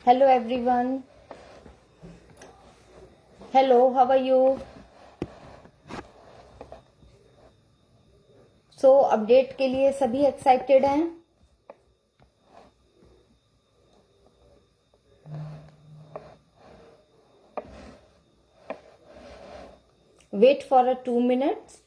Hello everyone. Hello, how are you? Update के लिए सभी एक्साइटेड हैं? Wait for a 2 minutes.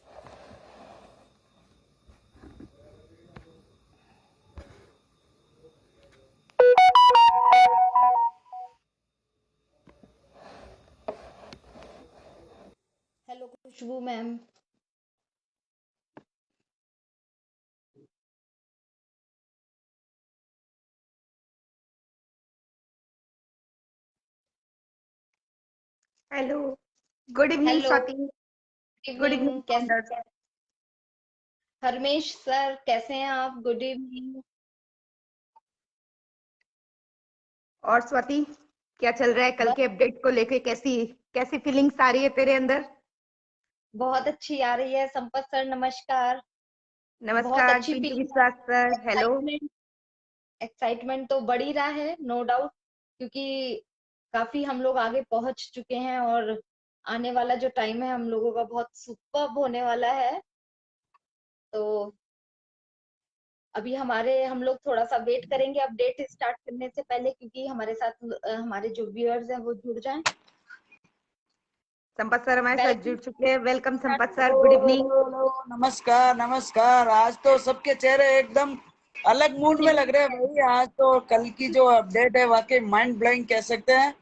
Hello Khushboo ma'am. Hello, good evening hello, Swati. Good evening. Evening founders. कैसे? Harmesh sir कैसे हैं आप? गुड इवनिंग. और स्वाति, क्या चल रहा है? कल बस के अपडेट को लेके कैसी कैसी फीलिंग्स आ रही है तेरे अंदर? बहुत अच्छी आ रही है. संपत सर नमस्कार. बहुत नमस्कार अच्छी पिंटू फीलिंग. विश्वास सर, हेलो. एक्साइटमेंट. एक्साइटमेंट तो बढ़ ही रहा है, नो डाउट. क्योंकि काफी हम लोग आगे पहुंच चुके हैं और आने वाला जो टाइम है हम लोगों का बहुत सुपर्ब होने वाला है. तो अभी हम लोग थोड़ा सा वेट करेंगे अपडेट स्टार्ट करने से पहले, क्योंकि हमारे साथ हमारे जो व्यूअर्स हैं वो जुड़ जाएं. संपत सर हमारे साथ वेलकम. जुड़ चुके हैं. Welcome Sampat sir, good evening. Hello, नमस्कार नमस्कार। आज तो सबके चेहरे एकदम अलग मूड में लग रहे हैं भाई। आज तो कल की जो अपडेट है वाकई माइंड ब्लोइंग कह सकते हैं।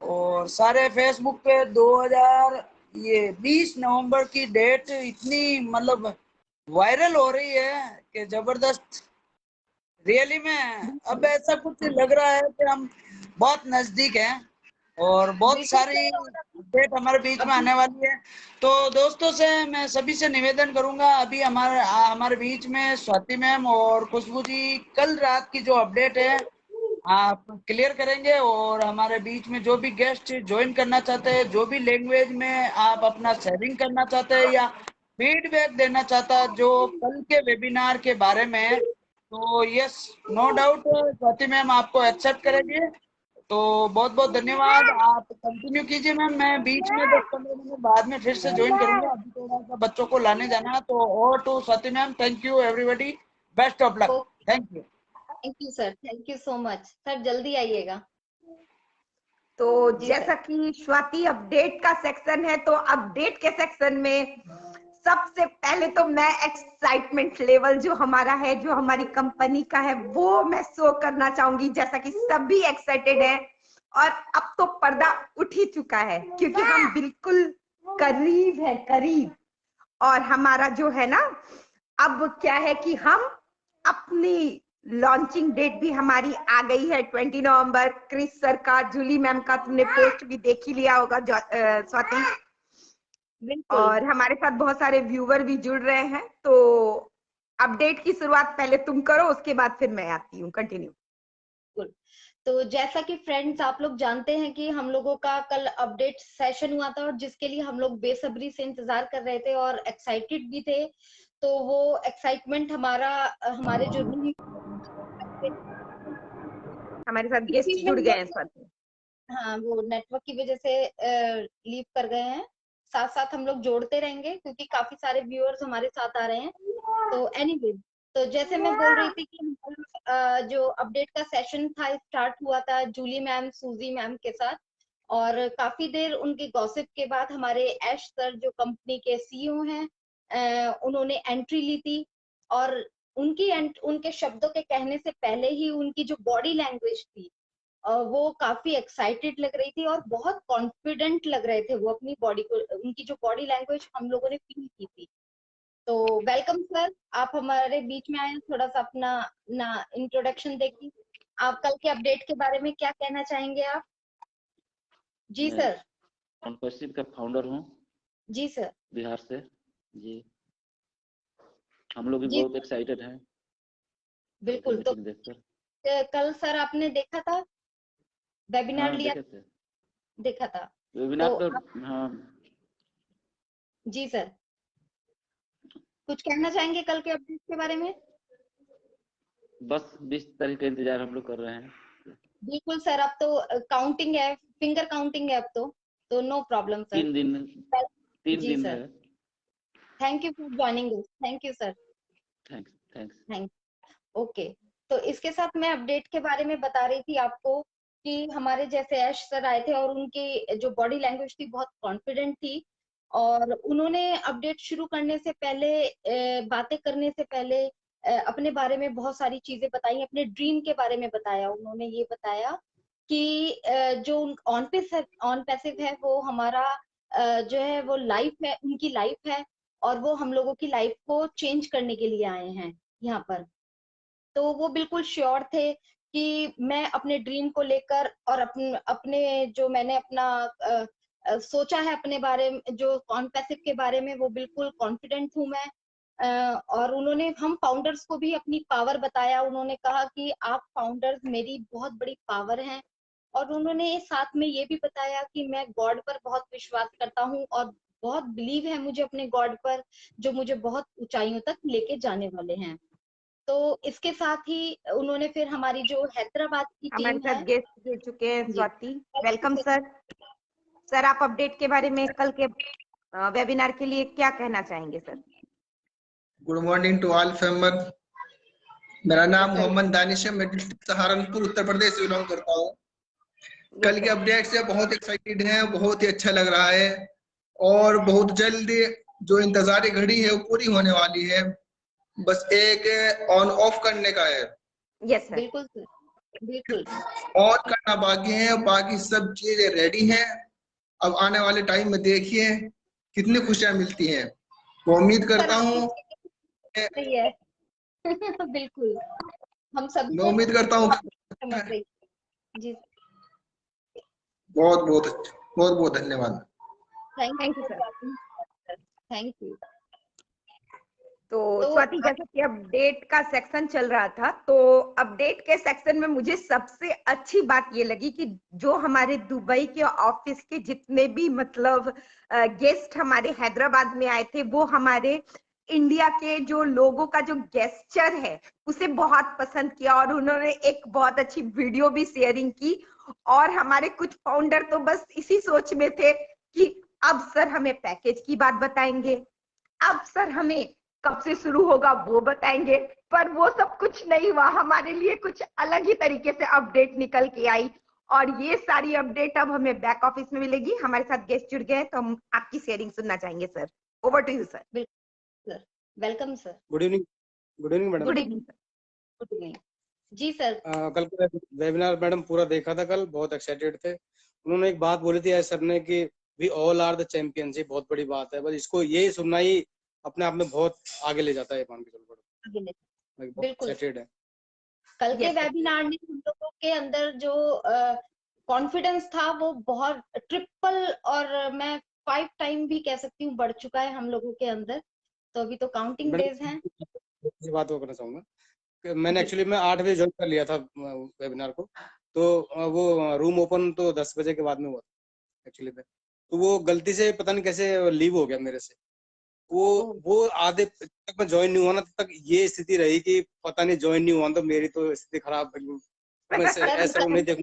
और सारे फेसबुक पे 20 नवंबर की डेट इतनी मतलब वायरल हो रही है कि जबरदस्त। रियली में अब ऐसा कुछ लग रहा है कि हम बहुत नजदीक हैं और बहुत बिल्कुल सारी सर. और अपडेट हमारे बीच में अभी आने वाली है। तो दोस्तों से मैं सभी से निवेदन करूंगा, अभी हमारे बीच में स्वाति मैम और खुशबू जी कल रात की जो अपडेट है आप क्लियर करेंगे। और हमारे बीच में जो भी गेस्ट ज्वाइन करना चाहते हैं, जो भी लैंग्वेज में आप अपना शेयरिंग करना चाहते हैं या फीडबैक देना चाहता है जो कल के वेबिनार के बारे में, तो yes, no doubt Swati ma'am आपको एक्सेप्ट करेंगे। तो बहुत बहुत धन्यवाद। आप कंटिन्यू कीजिए मैम, मैं बीच में 10-15 मिनट बाद में फिर से ज्वाइन करूंगा। अभी थोड़ा सा बच्चों को लाने जाना है। तो over to Swati ma'am. Thank you everybody, best of luck. Thank you. Thank you sir. Thank you so much sir. जल्दी आइएगा. तो जी जैसा सर. कि स्वाति अपडेट का सेक्शन है, तो अपडेट के सेक्शन में सबसे पहले तो मैं एक्साइटमेंट लेवल जो हमारा है, जो हमारी कंपनी का है, वो मैं शो करना चाहूंगी. जैसा कि सभी एक्साइटेड है और अब तो पर्दा उठ ही चुका है, क्योंकि हम बिल्कुल करीब है, करीब. और हमारा जो है ना, अब क्या है कि हम अपनी लॉन्चिंग डेट भी हमारी आ गई है 20 नवंबर. क्रिस सर का, जूली मैम का तुमने पोस्ट भी देख ही लिया होगा स्वाति. बिल्कुल. और हमारे साथ बहुत सारे व्यूवर भी जुड़ रहे हैं. तो अपडेट की शुरुआत पहले तुम करो, उसके बाद फिर मैं आती हूँ. कंटिन्यू. बिल्कुल. तो जैसा कि फ्रेंड्स आप लोग जानते हैं कि हम लोगों का कल अपडेट सेशन हुआ था और जिसके लिए हम लोग बेसब्री से इंतजार कर रहे थे और एक्साइटेड भी थे. तो वो एक्साइटमेंट हमारा हमारे जो हमारे साथ बीच गेस्ट में जुड़ हम गए हैं लोग, स्वाति. हाँ, वो नेटवर्क की वजह से लीव कर गए हैं. साथ साथ हम लोग जोड़ते रहेंगे क्योंकि काफी सारे व्यूअर्स हमारे साथ आ रहे हैं. तो एनीवे, तो जैसे मैं बोल रही थी कि हमारा जो अपडेट का सेशन था स्टार्ट हुआ था जूली मैम, सूजी मैम के साथ. और काफी देर उनके गॉसिप के बाद हमारे ऐश सर जो कंपनी के सीईओ हैं, उन्होंने एंट्री ली थी. और उनके शब्दों के कहने से पहले ही उनकी जो बॉडी लैंग्वेज थी, वो काफी एक्साइटेड लग रही थी और बहुत कॉन्फिडेंट लग रहे थे वो अपनी बॉडी को. उनकी जो बॉडी लैंग्वेज हम लोगों ने फील की थी. तो वेलकम सर, आप हमारे बीच में आए. थोड़ा सा अपना ना इंट्रोडक्शन देखिए. आप कल के अपडेट के बारे में क्या कहना चाहेंगे आप? जी मैं सर. कॉन्क्वेस्टिव का फाउंडर हूँ, जी सर. बिहार से। जी, हम लोग भी जी बहुत सर. एक्साइटेड हैं कल की बिल्कुल. तो मीटिंग देखकर। कल सर आपने देखा था, वेबिनार हाँ, लिया? देखे थे देखा था. वेबिनार तो तो। आप, हाँ, जी सर, कुछ कहना चाहेंगे कल के अपडेट के बारे में? बस 20 तारीख का इंतजार हम लोग कर रहे हैं। बिल्कुल सर, अब तो काउंटिंग है, फिंगर काउंटिंग है अब तो नो प्रॉब्लम सर। 3 दिन, 3 जी दिन सर, है। Thank you for joining us, thank you sir, thanks, thanks. Thank. Okay, तो इसके साथ मैं अपडेट के बारे में बता रही थी आपको कि हमारे जैसे ऐश सर आए थे और उनकी जो बॉडी लैंग्वेज थी बहुत कॉन्फिडेंट थी, और उन्होंने अपडेट शुरू करने से पहले, बातें करने से पहले अपने बारे में बहुत सारी चीजें बताई, अपने ड्रीम के बारे में बताया। उन्होंने ये बताया कि जो ऑन पैसिव है वो हमारा जो है वो लाइफ है, उनकी लाइफ है, और वो हम लोगों की लाइफ को चेंज करने के लिए आए हैं यहाँ पर। तो वो बिल्कुल श्योर थे कि मैं अपने ड्रीम को लेकर और अपने अपने जो मैंने अपना सोचा है अपने बारे में, जो कॉन्पेसिव के बारे में, वो बिल्कुल कॉन्फिडेंट हूँ मैं। और उन्होंने हम फाउंडर्स को भी अपनी पावर बताया। उन्होंने कहा कि आप फाउंडर्स मेरी बहुत बड़ी पावर हैं, और उन्होंने साथ में ये भी बताया कि मैं गॉड पर बहुत विश्वास करता हूँ और बहुत बिलीव है मुझे अपने गॉड पर, जो मुझे बहुत ऊंचाइयों तक लेके जाने वाले हैं। तो इसके साथ ही उन्होंने फिर हमारी जो हैदराबाद की हमारे टीम साथ है। गेस्ट जुड़ चुके हैं, जी, स्वाति, वेलकम सर। सर आप अपडेट के बारे में कल के वेबिनार के लिए क्या कहना चाहेंगे sir? Good morning to all फेमर। मेरा नाम Yes, sir. मोहम्मद दानिश है। मैं डिस्ट्रिक्ट सहारनपुर उत्तर प्रदेश से बिलोंग करता हूँ। Yes, कल के sir. अपडेट से बहुत एक्साइटेड हैं, बहुत ही अच्छा लग रहा है, और बहुत जल्द जो इंतजारी घड़ी है वो पूरी होने वाली है। बस एक ऑन ऑफ करने का है। Yes, sir. बिल्कुल सर, बिल्कुल। ऑन करना बाकी है, बाकी सब चीजें रेडी हैं। अब आने वाले टाइम में देखिए कितनी खुशियां मिलती हैं। वो उम्मीद सर करता आपकी हूँ, सही है। बिल्कुल, हम मैं सबको उम्मीद करता हूँ समझ रही। जी, बहुत बहुत बहुत बहुत धन्यवाद। Thank you Thank you, for sir. Joining sir, thank you. तो तो स्वाति, जैसे कि अपडेट का सेक्शन चल रहा था, तो अपडेट के सेक्शन में मुझे सबसे अच्छी बात ये लगी कि जो हमारे दुबई के ऑफिस के जितने भी मतलब गेस्ट हमारे हैदराबाद में आए थे, वो हमारे इंडिया के जो लोगों का जो गेस्चर है उसे बहुत पसंद किया, और उन्होंने एक बहुत अच्छी वीडियो भी शेयरिंग की। और हमारे कुछ फाउंडर तो बस इसी सोच में थे कि अब सर हमें पैकेज की बात बताएंगे, अब सर हमें कब से शुरू होगा वो बताएंगे, पर वो सब कुछ नहीं हुआ। हमारे लिए कुछ अलग ही तरीके से अपडेट निकल के आई, और ये सारी अपडेट अब हमें बैक ऑफिस में मिलेगी। हमारे साथ गेस्ट जुड़ गए हैं, तो हम आपकी शेयरिंग सुनना चाहेंगे sir. Over to you sir. बिल्कुल sir, welcome sir. Good evening. Good evening madam. Good evening sir. Good evening. जी सर। कल का वेबिनार मैडम पूरा देखा था, कल बहुत एक्साइटेड थे। उन्होंने एक बात बोली थी सर ने कि we all are the champions. ये बहुत बड़ी बात है, बस इसको यही सुनना ही अपने आप में बहुत आगे ले जाता है। मान के चलो, बहुत बिल्कुल, एक्साइटेड है। कल के Yes, sir. वेबिनार ने हम लोगों के अंदर जो कॉन्फिडेंस था वो बहुत ट्रिपल, और मैं 5 टाइम भी कह सकती हूँ बढ़ चुका है हम लोगों के अंदर। तो अभी तो काउंटिंग डेज हैं। मैडम बात वो करना चाहूंगा कि मैंने जी, एक्चुअली मैं 8 बजे ज्वाइन कर लिया था वेबिनार को। तो वो रूम ओपन तो 10 बजे के बाद में हुआ था एक्चुअली पे। तो वो गलती से पता नहीं कैसे लीव हो गया मेरे से। वो ओह, वो आधे तक मैं ज्वाइन नहीं हुआ ना, तब तक ये स्थिति रही कि पता नहीं ज्वाइन नहीं हुआ तो मेरी तो स्थिति खराब। मैं सर ऐसा नहीं देखूं।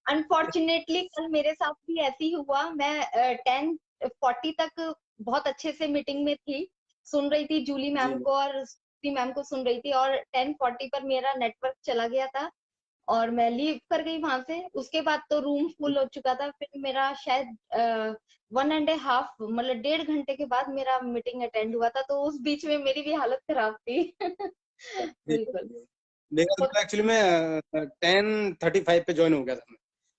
अनफॉर्चुनेटली कल मेरे साथ भी ऐसे ही हुआ। मैं 10:40 तक बहुत अच्छे से मीटिंग में थी, सुन रही थी जूली जी मैम को और सुप्री मैम को सुन रही थी, और 10:40 पर मेरा नेटवर्क चला गया था और मैं लीव कर गई वहां से। उसके बाद तो रूम फुल हो चुका था। फिर मेरा शायद 1.5 मतलब 1.5 घंटे के बाद मेरा मीटिंग अटेंड हुआ था, तो उस बीच में मेरी भी हालत खराब थी। जी। बिल्कुल। मेरा तो एक्चुअली मैं 10:35 पे ज्वाइन हो गया था मैं।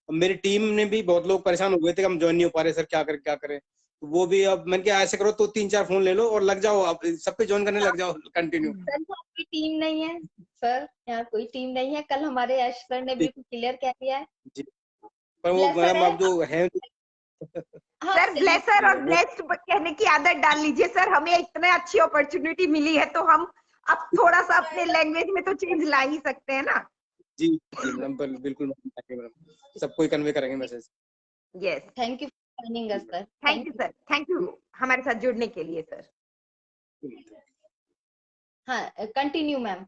और मेरी टीम ने भी बहुत लोग परेशान हो गए थे कि हम ज्वाइन नहीं हो पा रहे सर, क्या करें क्या करें। तो वो भी अब मैंने क्या, ऐसे करो तो 3-4 फोन ले लो और लग जाओ, अब सब पे ज्वाइन करने लग जाओ कंटिन्यू। सर यहाँ कोई टीम नहीं है। सर यहाँ कोई टीम नहीं है, कल हमारे यश सर ने बिल्कुल क्लियर कह दिया है। जी, पर वो ब्लेसर मैम है। अब जो है हाँ सर सही ब्लेसर और वो ब्लेस्ड कहने की आदत डाल लीजिए सर। हमें इतने अच्छी अपॉर्चुनिटी मिली है, तो हम अब थोड़ा सा अपने लैंग्वेज में तो चेंज ला ही सकते हैं ना। जी जी मैडम, बिल्कुल मैडम, सबको ही कन्वे करेंगे message. Yes, thank you for joining us sir, thank you thank you. Sir. Thank you हमारे साथ जुड़ने के लिए सर। हाँ, कंटिन्यू मैम।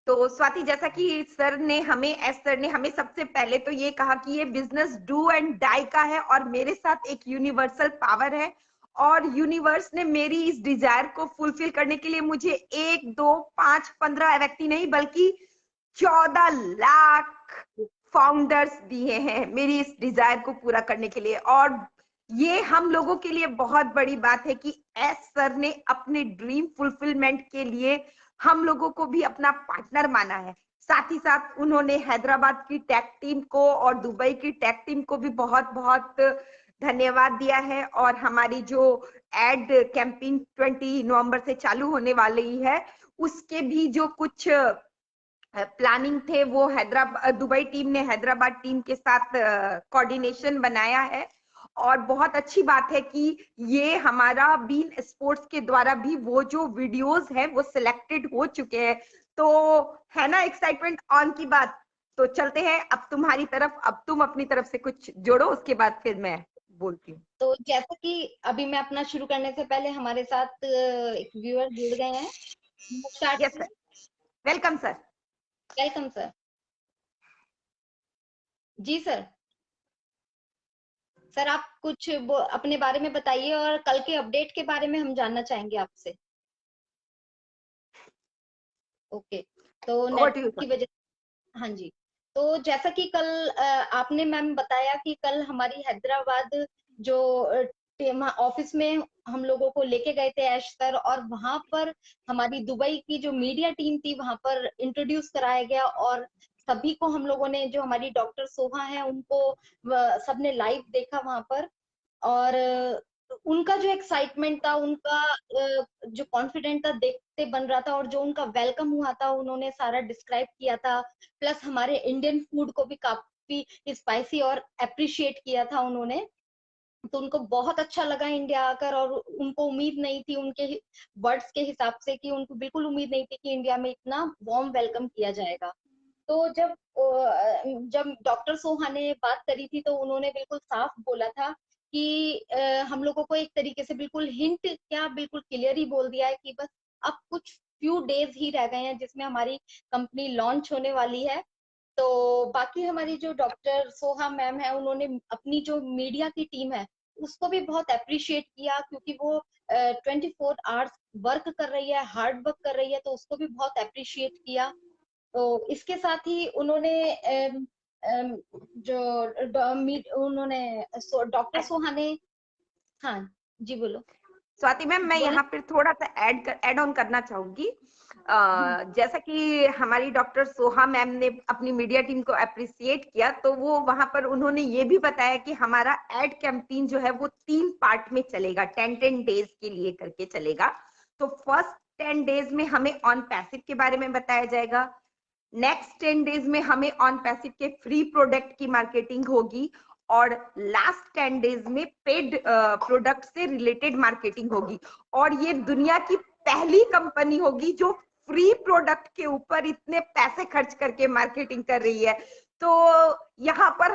तो स्वाति, जैसा कि एस सर ने हमें सबसे पहले तो ये कहा कि ये बिजनेस डू एंड डाई का है और मेरे साथ एक यूनिवर्सल पावर है और यूनिवर्स ने मेरी इस डिजायर को फुलफिल करने के लिए मुझे 1, 2, 5, 15 व्यक्ति नहीं बल्कि 14 लाख फाउंडर्स दिए हैं मेरी इस डिजायर को पूरा करने के लिए। और ये हम लोगों के लिए बहुत बड़ी बात है कि एस सर ने अपने ड्रीम फुलफिलमेंट के लिए हम लोगों को भी अपना पार्टनर माना है। साथ ही साथ उन्होंने हैदराबाद की टेक टीम को और दुबई की टेक टीम को भी बहुत बहुत धन्यवाद दिया है। और हमारी जो एड कैंपेन 20 नवंबर से चालू होने वाली है उसके भी जो कुछ प्लानिंग थे वो दुबई टीम ने हैदराबाद टीम के साथ कोऑर्डिनेशन बनाया है। और बहुत अच्छी बात है कि ये हमारा बीन स्पोर्ट्स के द्वारा भी वो जो वीडियोस है वो सिलेक्टेड हो चुके हैं। तो है ना एक्साइटमेंट ऑन की बात। तो चलते हैं अब तुम्हारी तरफ, अब तुम अपनी तरफ से कुछ जोड़ो, उसके बाद फिर मैं बोलती हूँ। तो जैसा कि अभी मैं अपना शुरू करने से पहले हमारे साथ एक व्यूअर जुड़ गए हैं। Yes sir, welcome sir. Welcome sir. जी सर। सर आप कुछ अपने बारे में बताइए और कल के अपडेट के बारे में हम जानना चाहेंगे आपसे। ओके, तो नेटवर्क की वजह, हाँ जी। तो जैसा कि कल आपने मैम बताया कि कल हमारी हैदराबाद जो ऑफिस में हम लोगों को लेके गए थे ऐश सर, और वहां पर हमारी दुबई की जो मीडिया टीम थी वहां पर इंट्रोड्यूस कराया गया और सभी को हम लोगों ने, जो हमारी डॉक्टर सोहा है उनको सबने लाइव देखा वहां पर। और उनका जो एक्साइटमेंट था, उनका जो कॉन्फिडेंट था देखते बन रहा था, और जो उनका वेलकम हुआ था उन्होंने सारा डिस्क्राइब किया था। प्लस हमारे इंडियन फूड को भी काफी स्पाइसी और अप्रिशिएट किया था उन्होंने। तो उनको बहुत अच्छा लगा इंडिया आकर, और उनको उम्मीद नहीं थी, उनके वर्ड्स के हिसाब से कि उनको बिल्कुल उम्मीद नहीं थी कि इंडिया में इतना वार्म वेलकम किया जाएगा। तो जब डॉक्टर सोहा ने बात करी थी तो उन्होंने बिल्कुल साफ बोला था कि हम लोगों को एक तरीके से बिल्कुल हिंट क्या, बिल्कुल क्लियर ही बोल दिया है कि बस अब कुछ फ्यू डेज ही रह गए हैं जिसमें हमारी कंपनी लॉन्च होने वाली है। तो बाकी हमारी जो डॉक्टर सोहा मैम है उन्होंने अपनी जो मीडिया की टीम है उसको भी बहुत अप्रिशिएट किया, क्योंकि वो 24 आवर्स वर्क कर रही है, हार्ड वर्क कर रही है, तो उसको भी बहुत अप्रिशिएट किया। तो इसके साथ ही उन्होंने उन्होंने डॉक्टर सोहा ने, हाँ जी बोलो स्वाति मैम, मैं यहाँ पर थोड़ा सा ऐड ऑन करना चाहूंगी। जैसा कि हमारी डॉक्टर सोहा मैम ने अपनी मीडिया टीम को अप्रिशिएट किया, तो वो वहां पर उन्होंने ये भी बताया कि हमारा एड कैंपेन जो है वो 3 पार्ट में चलेगा, 10 डेज के लिए करके चलेगा। तो फर्स्ट 10 डेज में हमें ऑन पैसिव के बारे में बताया जाएगा। नेक्स्ट 10 डेज में हमें ऑन पैसिव के फ्री प्रोडक्ट की मार्केटिंग होगी, और लास्ट 10 डेज में पेड प्रोडक्ट से रिलेटेड मार्केटिंग होगी। और ये दुनिया की पहली कंपनी होगी जो फ्री प्रोडक्ट के ऊपर इतने पैसे खर्च करके मार्केटिंग कर रही है। तो यहाँ पर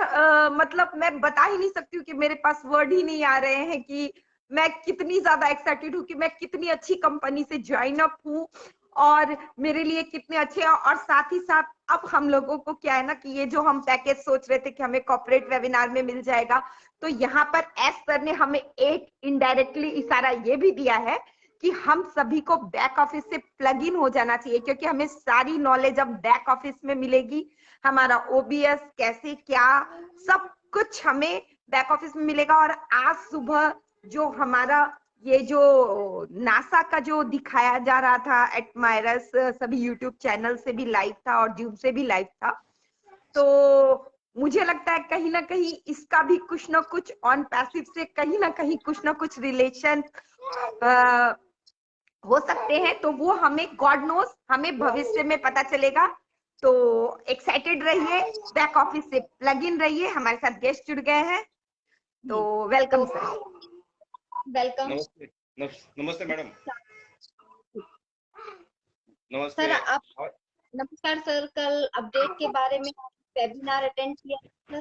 मतलब मैं बता ही नहीं सकती हूँ कि मेरे पास वर्ड ही नहीं आ रहे हैं कि मैं कितनी ज्यादा एक्साइटेड हूँ कि मैं कितनी अच्छी कंपनी से ज्वाइन अप हूँ और मेरे लिए कितने अच्छे हैं। और साथ ही साथ अब हम लोगों को क्या है ना कि ये जो हम पैकेज सोच रहे थे कि हमें कॉर्पोरेट वेबिनार में मिल जाएगा, तो यहाँ पर एस सर ने हमें एक इनडायरेक्टली इशारा ये भी दिया है कि हम सभी को बैक ऑफिस से प्लग इन हो जाना चाहिए, क्योंकि हमें सारी नॉलेज अब बैक ऑफिस में मिलेगी। हमारा ओबीएस कैसे क्या सब कुछ हमें बैक ऑफिस में मिलेगा। और आज सुबह जो हमारा ये जो नासा का जो दिखाया जा रहा था एटमायरस, सभी यूट्यूब चैनल से भी लाइव था और जूम से भी लाइव था। तो मुझे लगता है कहीं ना कहीं इसका भी कुछ ना कुछ ऑन पैसिव से कहीं ना कहीं कुछ ना कुछ रिलेशन हो सकते हैं। तो वो हमें गॉड नोस, हमें भविष्य में पता चलेगा। तो एक्साइटेड रहिए, बैक ऑफिस से प्लग इन रहिए। हमारे साथ गेस्ट जुड़ गए हैं, तो वेलकम सर। वेलकम। नमस्ते मैडम। नमस्ते सर आप, नमस्कार सर। कल अपडेट के बारे में वेबिनार अटेंड किया सर?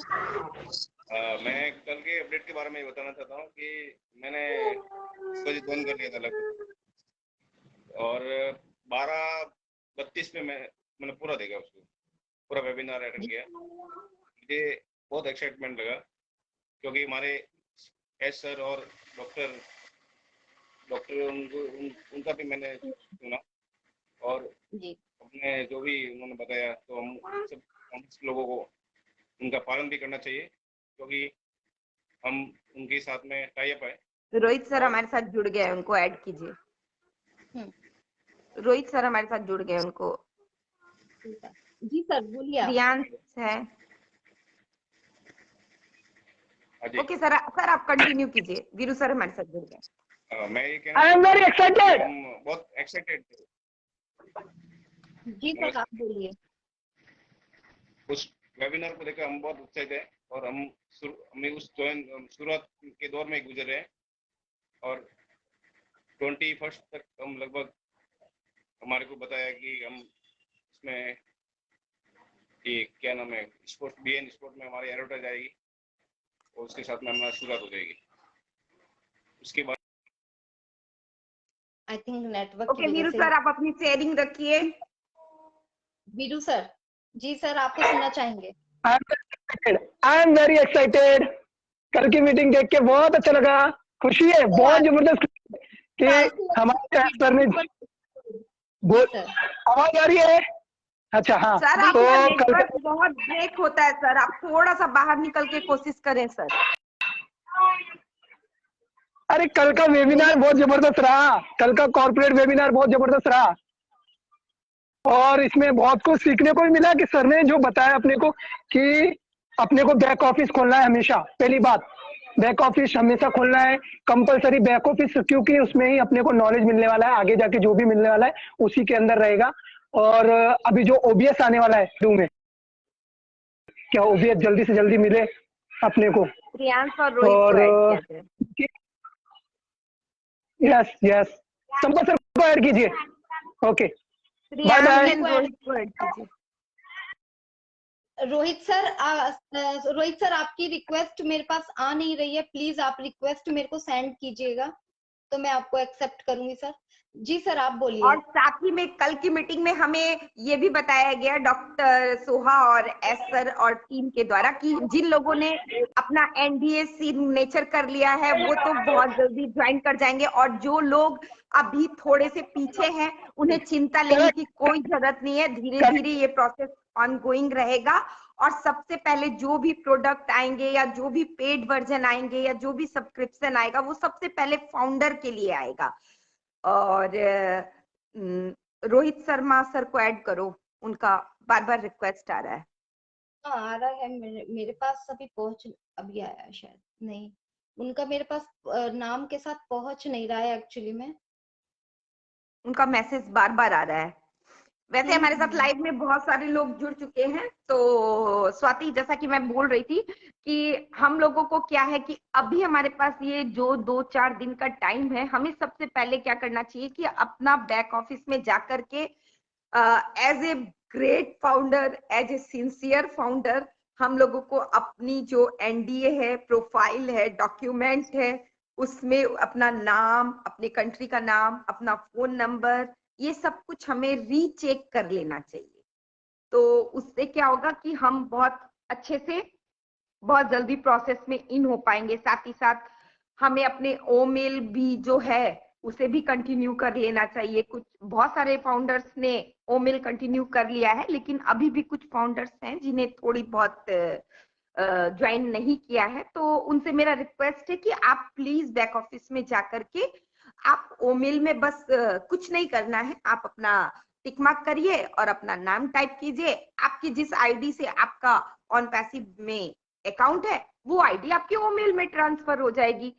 मैं कल के अपडेट के बारे में ये बताना चाहता हूँ कि मैंने इस बजे ज्वाइन कर लिया था लगभग, और 12:32 पे मैं मैंने पूरा देखा उसको, पूरा वेबिनार अटेंड किया। मुझे बहुत एक्साइटमेंट लगा क्योंकि हमारे एस सर और डॉक्टर उनका भी मैंने सुना और जी अपने जो भी उन्होंने बताया तो हम सब लोगों को उनका पालन भी करना चाहिए क्योंकि हम उनके साथ में टाई अप है। रोहित सर हमारे साथ जुड़ गए, उनको ऐड कीजिए। रोहित सर हमारे साथ जुड़ गए, उनको। जी सर बोलिए आप। प्रियांश है। हाँ जी। ओके सर, आप कंटिन्यू कीजिए। वीरू सर हमारे साथ जुड़ गए। मैं ये कहना आई एम वेरी एक्साइटेड। हम बहुत एक्साइटेड थे। जी सर आप बोलिए। उस वेबिनार को देखकर हम बहुत उत्साहित हैं और हमें उस शुरुआत के दौर में गुजर रहे हैं और 21 तक हम लगभग हमारे को बताया कि हम इसमें ये क्या नाम है स्पोर्ट बीएन स्पोर्ट में हमारी एडवर्टाइज आएगी और उसके साथ में हमारी शुरुआत हो जाएगी। उसके बाद I think network okay Veeru sir आप अपनी शेयरिंग रखिए। वीरू सर, जी सर आपको सुनना चाहेंगे। I am very excited. कल की मीटिंग देख के बहुत अच्छा लगा, खुशी है, बहुत जबरदस्त कि हमारे सर ने आवाज आ रही है। अच्छा हाँ सर तो आपका कल नेटवर्क बहुत ब्रेक होता है सर, आप थोड़ा सा बाहर निकल के कोशिश करें सर। अरे कल का वेबिनार बहुत जबरदस्त रहा, कल का कॉर्पोरेट वेबिनार बहुत जबरदस्त रहा और इसमें बहुत कुछ सीखने को भी मिला कि सर ने जो बताया अपने को कि अपने को बैक ऑफिस खोलना है हमेशा। पहली बात, बैक ऑफिस हमेशा खोलना है, कंपलसरी बैक ऑफिस, क्योंकि उसमें ही अपने को नॉलेज मिलने वाला है, आगे जाके जो भी मिलने वाला है उसी के अंदर रहेगा। और अभी जो ओबीएस आने वाला है शुरू में, क्या ओबीएस जल्दी से जल्दी मिले अपने को। प्रियांश और रोहित को ऐड कीजिए। यस यस, संपत सर को ऐड कीजिए। Okay bye bye. रोहित को ऐड कीजिए। रोहित सर आपकी रिक्वेस्ट मेरे पास आ नहीं रही है, प्लीज आप रिक्वेस्ट मेरे को सेंड कीजिएगा तो मैं आपको एक्सेप्ट करूंगी सर। जी सर आप बोलिए। और साथ ही में कल की मीटिंग में हमें ये भी बताया गया डॉक्टर सोहा और एस सर और टीम के द्वारा कि जिन लोगों ने अपना एनडीए सिग्नेचर कर लिया है वो तो बहुत जल्दी ज्वाइन कर जाएंगे और जो लोग अभी थोड़े से पीछे हैं उन्हें चिंता लेने की कोई जरूरत नहीं है। धीरे धीरे ये प्रोसेस ऑनगोइंग रहेगा और सबसे पहले जो भी प्रोडक्ट आएंगे या जो भी पेड वर्जन आएंगे या जो भी सब्सक्रिप्शन आएगा वो सबसे पहले फाउंडर के लिए आएगा। और रोहित शर्मा सर को ऐड करो, उनका बार बार रिक्वेस्ट आ रहा है। हाँ आ रहा है, मेरे पास अभी आया है शायद, नहीं उनका मेरे पास नाम के साथ पहुंच नहीं रहा है एक्चुअली में, उनका मैसेज बार बार आ रहा है। वैसे हमारे साथ लाइव में बहुत सारे लोग जुड़ चुके हैं। तो स्वाति, जैसा कि मैं बोल रही थी कि हम लोगों को क्या है कि अभी हमारे पास ये जो 2-4 दिन का टाइम है, हमें सबसे पहले क्या करना चाहिए कि अपना बैक ऑफिस में जाकर के as a great founder, as a sincere founder, हम लोगों को अपनी जो एनडीए है, प्रोफाइल है, डॉक्यूमेंट है, उसमें अपना नाम, अपने कंट्री का नाम, अपना फोन नंबर, ये सब कुछ हमें रीचेक कर लेना चाहिए। तो उससे क्या होगा कि हम बहुत अच्छे से बहुत जल्दी प्रोसेस में इन हो पाएंगे। साथ ही साथ हमें अपने ओमेल भी जो है उसे भी कंटिन्यू कर लेना चाहिए। बहुत सारे फाउंडर्स ने ओमेल कंटिन्यू कर लिया है, लेकिन अभी भी कुछ फाउंडर्स हैं जिन्हें थोड़ी बहुत ज्वाइन नहीं किया है। तो उनसे मेरा रिक्वेस्ट है कि आप प्लीज बैक ऑफिस में जाकर के आप ओमेल में बस कुछ नहीं करना है, आप अपना टिक मार्क करिए और अपना नाम टाइप कीजिए। आपकी जिस आईडी से आपका ऑन पैसिव में अकाउंट है वो आईडी आपके ओमेल में ट्रांसफर हो जाएगी।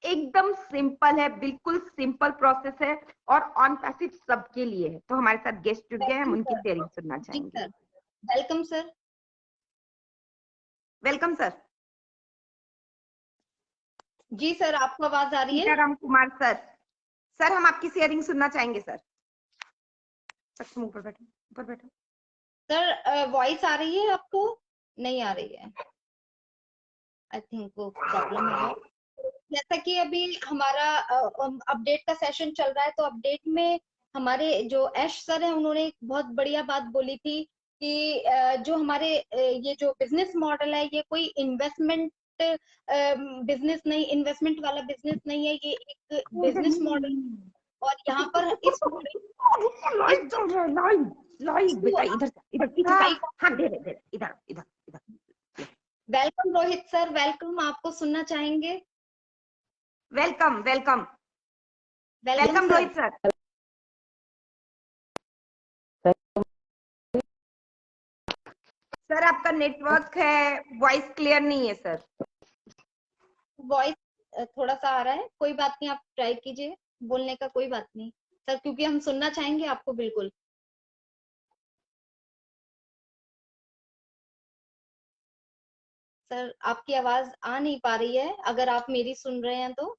एकदम सिंपल है, बिल्कुल सिंपल प्रोसेस है और ऑन पैसिव सबके लिए है। तो हमारे साथ गेस्ट जुड़ गए हैं, हम उनकी शेयरिंग सुनना चाहेंगे। Welcome sir. Welcome sir. जी सर आपको आवाज आ रही है? राम कुमार सर, सर हम आपकी शेयरिंग सुनना चाहेंगे सर। ऊपर बैठो, ऊपर बैठो। सर वॉइस आ रही है आपको? नहीं आ रही है, आई थिंक वो प्रॉब्लम है। जैसा कि अभी हमारा अपडेट का सेशन चल रहा है, तो अपडेट में हमारे जो ऐश सर है उन्होंने एक बहुत बढ़िया बात बोली थी कि जो हमारे ये जो बिजनेस मॉडल है ये कोई इन्वेस्टमेंट बिजनेस नहीं, इन्वेस्टमेंट वाला बिजनेस नहीं है, ये एक बिजनेस मॉडल। और यहाँ पर इस लाइव चल रहा है, लाइव बेटा, इधर इधर पीछे साइड, हाँ दे इधर इधर इधर। वेलकम रोहित सर, वेलकम, आपको सुनना चाहेंगे। Welcome welcome welcome Rohit sir. Sir आपका नेटवर्क है, वॉइस क्लियर नहीं है सर। वॉइस थोड़ा सा आ रहा है, कोई बात नहीं, आप ट्राई कीजिए बोलने का, कोई बात नहीं सर, क्योंकि हम सुनना चाहेंगे आपको बिल्कुल। सर आपकी आवाज आ नहीं पा रही है, अगर आप मेरी सुन रहे हैं तो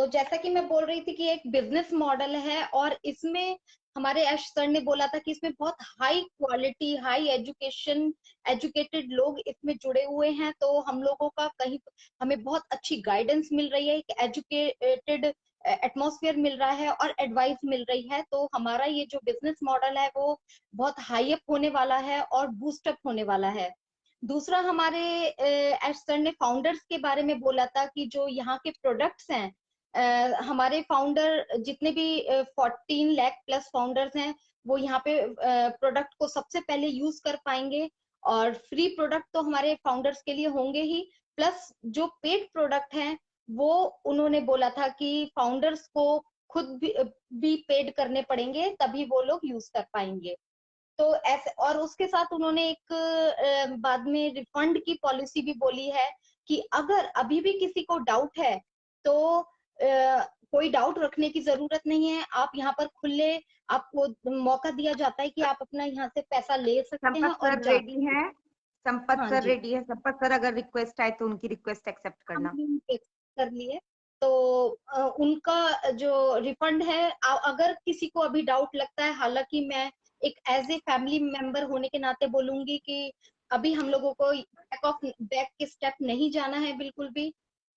जैसा कि मैं बोल रही थी कि एक बिजनेस मॉडल है और इसमें हमारे ऐश सर ने बोला था कि इसमें बहुत हाई क्वालिटी, हाई एजुकेटेड लोग इसमें जुड़े हुए हैं। तो हम लोगों का कहीं हमें बहुत अच्छी गाइडेंस मिल रही है, एक एजुकेटेड एटमॉस्फेयर मिल रहा है और एडवाइस मिल रही है। तो हमारा ये जो बिजनेस मॉडल है वो बहुत हाई अप होने वाला है और बूस्टअप होने वाला है। दूसरा, हमारे ऐश सर ने फाउंडर्स के बारे में बोला था कि जो यहाँ के प्रोडक्ट्स हैं, हमारे फाउंडर जितने भी 14 लाख प्लस फाउंडर्स हैं वो यहाँ पे प्रोडक्ट को सबसे पहले यूज कर पाएंगे। और फ्री प्रोडक्ट तो हमारे फाउंडर्स के लिए होंगे ही, प्लस जो पेड प्रोडक्ट हैं वो उन्होंने बोला था कि फाउंडर्स को खुद भी पेड करने पड़ेंगे, तभी वो लोग यूज कर पाएंगे। तो ऐसे, और उसके साथ उन्होंने एक बाद में रिफंड की पॉलिसी भी बोली है कि अगर अभी भी किसी को डाउट है तो कोई डाउट रखने की जरूरत नहीं है, आप यहाँ पर खुले, आपको मौका दिया जाता है कि आप अपना यहाँ से पैसा ले सकते हैं। और रेडी है, संपत सर रेडी है। संपत सर अगर रिक्वेस्ट आए तो उनकी रिक्वेस्ट एक्सेप्ट करना। कर लिए तो उनका जो रिफंड है, अगर किसी को अभी डाउट लगता है, हालांकि मैं एक एज ए फैमिली मेंबर होने के नाते बोलूंगी कि अभी हम लोगों को बैक के स्टेप नहीं जाना है बिल्कुल भी,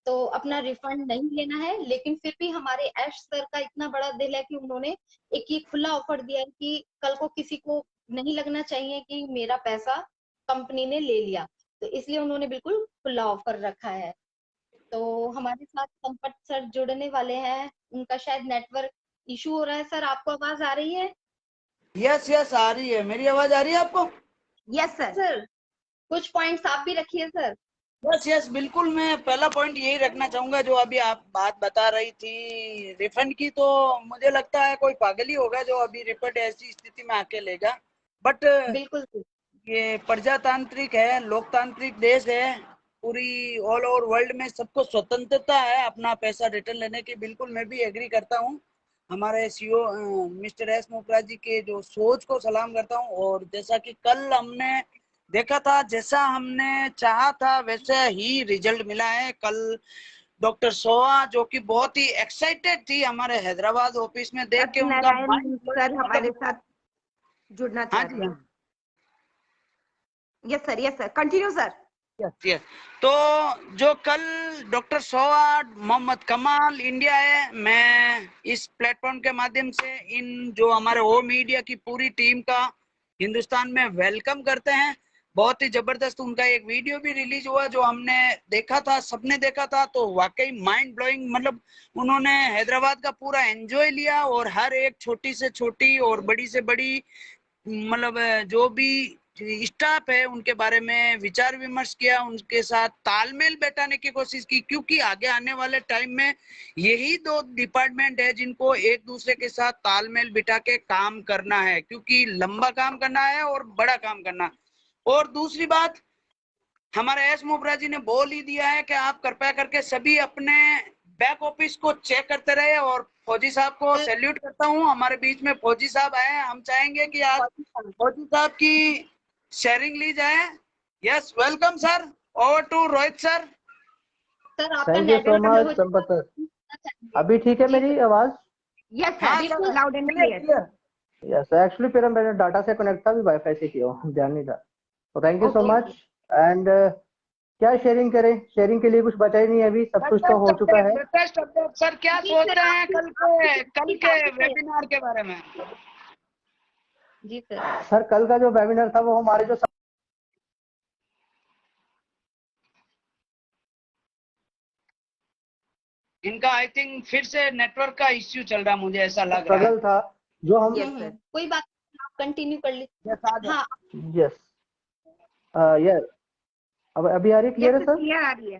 तो अपना रिफंड नहीं लेना है। लेकिन फिर भी हमारे ऐश सर का इतना बड़ा दिल है कि उन्होंने एक ये खुला ऑफर दिया है कि कल को किसी को नहीं लगना चाहिए कि मेरा पैसा कंपनी ने ले लिया, तो इसलिए उन्होंने बिल्कुल खुला ऑफर रखा है। तो हमारे साथ संपत सर जुड़ने वाले हैं, उनका शायद नेटवर्क इशू हो रहा है। सर आपको आवाज आ रही है? यस यस आ रही है, मेरी आवाज आ रही है आपको? यस सर, कुछ पॉइंट्स आप भी रखिए सर। यस यस बिल्कुल, मैं पहला पॉइंट यही रखना चाहूंगा जो अभी आप बात बता रही थी रिफंड की। तो मुझे लगता है कोई पागल ही होगा जो अभी रिफंड ऐसी स्थिति में आके लेगा। बट बिल्कुल ये प्रजातांत्रिक है, लोकतांत्रिक देश है, पूरी ऑल ओवर वर्ल्ड में सबको स्वतंत्रता है अपना पैसा रिटर्न लेने की। बिल्कुल मैं भी एग्री करता हूँ, हमारे सीईओ मिस्टर एस मोपरा जी के जो सोच को सलाम करता हूँ। और जैसा कि कल हमने देखा था, जैसा हमने चाहा था वैसे ही रिजल्ट मिला है। कल डॉक्टर सोहा जो कि बहुत ही एक्साइटेड थी हमारे हैदराबाद ऑफिस में देख के, उनका सर हमारे साथ जुड़ना चाहते हैं। Yes sir, continue sir. Yes तो जो कल डॉक्टर सोहा, मोहम्मद कमाल, इंडिया है, मैं इस प्लेटफॉर्म के माध्यम से इन जो हमारे ओ मीडिया की पूरी टीम का हिंदुस्तान में वेलकम करते हैं। बहुत ही जबरदस्त उनका एक वीडियो भी रिलीज हुआ जो हमने देखा था, सबने देखा था, तो वाकई माइंड ब्लोइंग, मतलब उन्होंने हैदराबाद का पूरा एंजॉय लिया और हर एक छोटी से छोटी और बड़ी से बड़ी, मतलब जो भी स्टाफ है उनके बारे में विचार विमर्श किया, उनके साथ तालमेल बैठाने की कोशिश की, क्योंकि आगे आने वाले टाइम में यही दो डिपार्टमेंट है जिनको एक दूसरे के साथ तालमेल बिठा के काम करना है, क्योंकि लंबा काम करना है और बड़ा काम करना है। और दूसरी बात, हमारे एस मोपरा जी ने बोल ही दिया है कि आप कृपया करके सभी अपने बैक ऑफिस को चेक करते रहे। और फौजी साहब को सैल्यूट करता हूँ, हमारे बीच में फौजी साहब आए हैं, हम चाहेंगे कि आज फौजी साहब की शेयरिंग ली जाए। Yes welcome sir, over to Rohit sir. Thank you so much Sampat sir. अभी ठीक है मेरी आवाज? Yes sir, loud and clear. Yes actually फिर मैंने डाटा से कनेक्ट था, भी वाईफाई से किया हूँ, ध्यान नहीं था। तो thank you so much. And क्या शेयरिंग करें? शेयरिंग के लिए कुछ बचा ही नहीं है अभी, सब कुछ तो हो चुका है। सर क्या सोचते हैं कल के वेबिनार के बारे में? जी सर। सर कल का जो वेबिनार था वो हमारे जो इनका आई थिंक फिर से नेटवर्क का इश्यू चल रहा, मुझे ऐसा लग रहा है। स्ट्रगल था जो हम कोई बात नहीं, आप कंटिन्यू कर लीजिए। हाँ यस यस अब अभी आ रही है? क्लियर है सर? क्लियर आ रही है,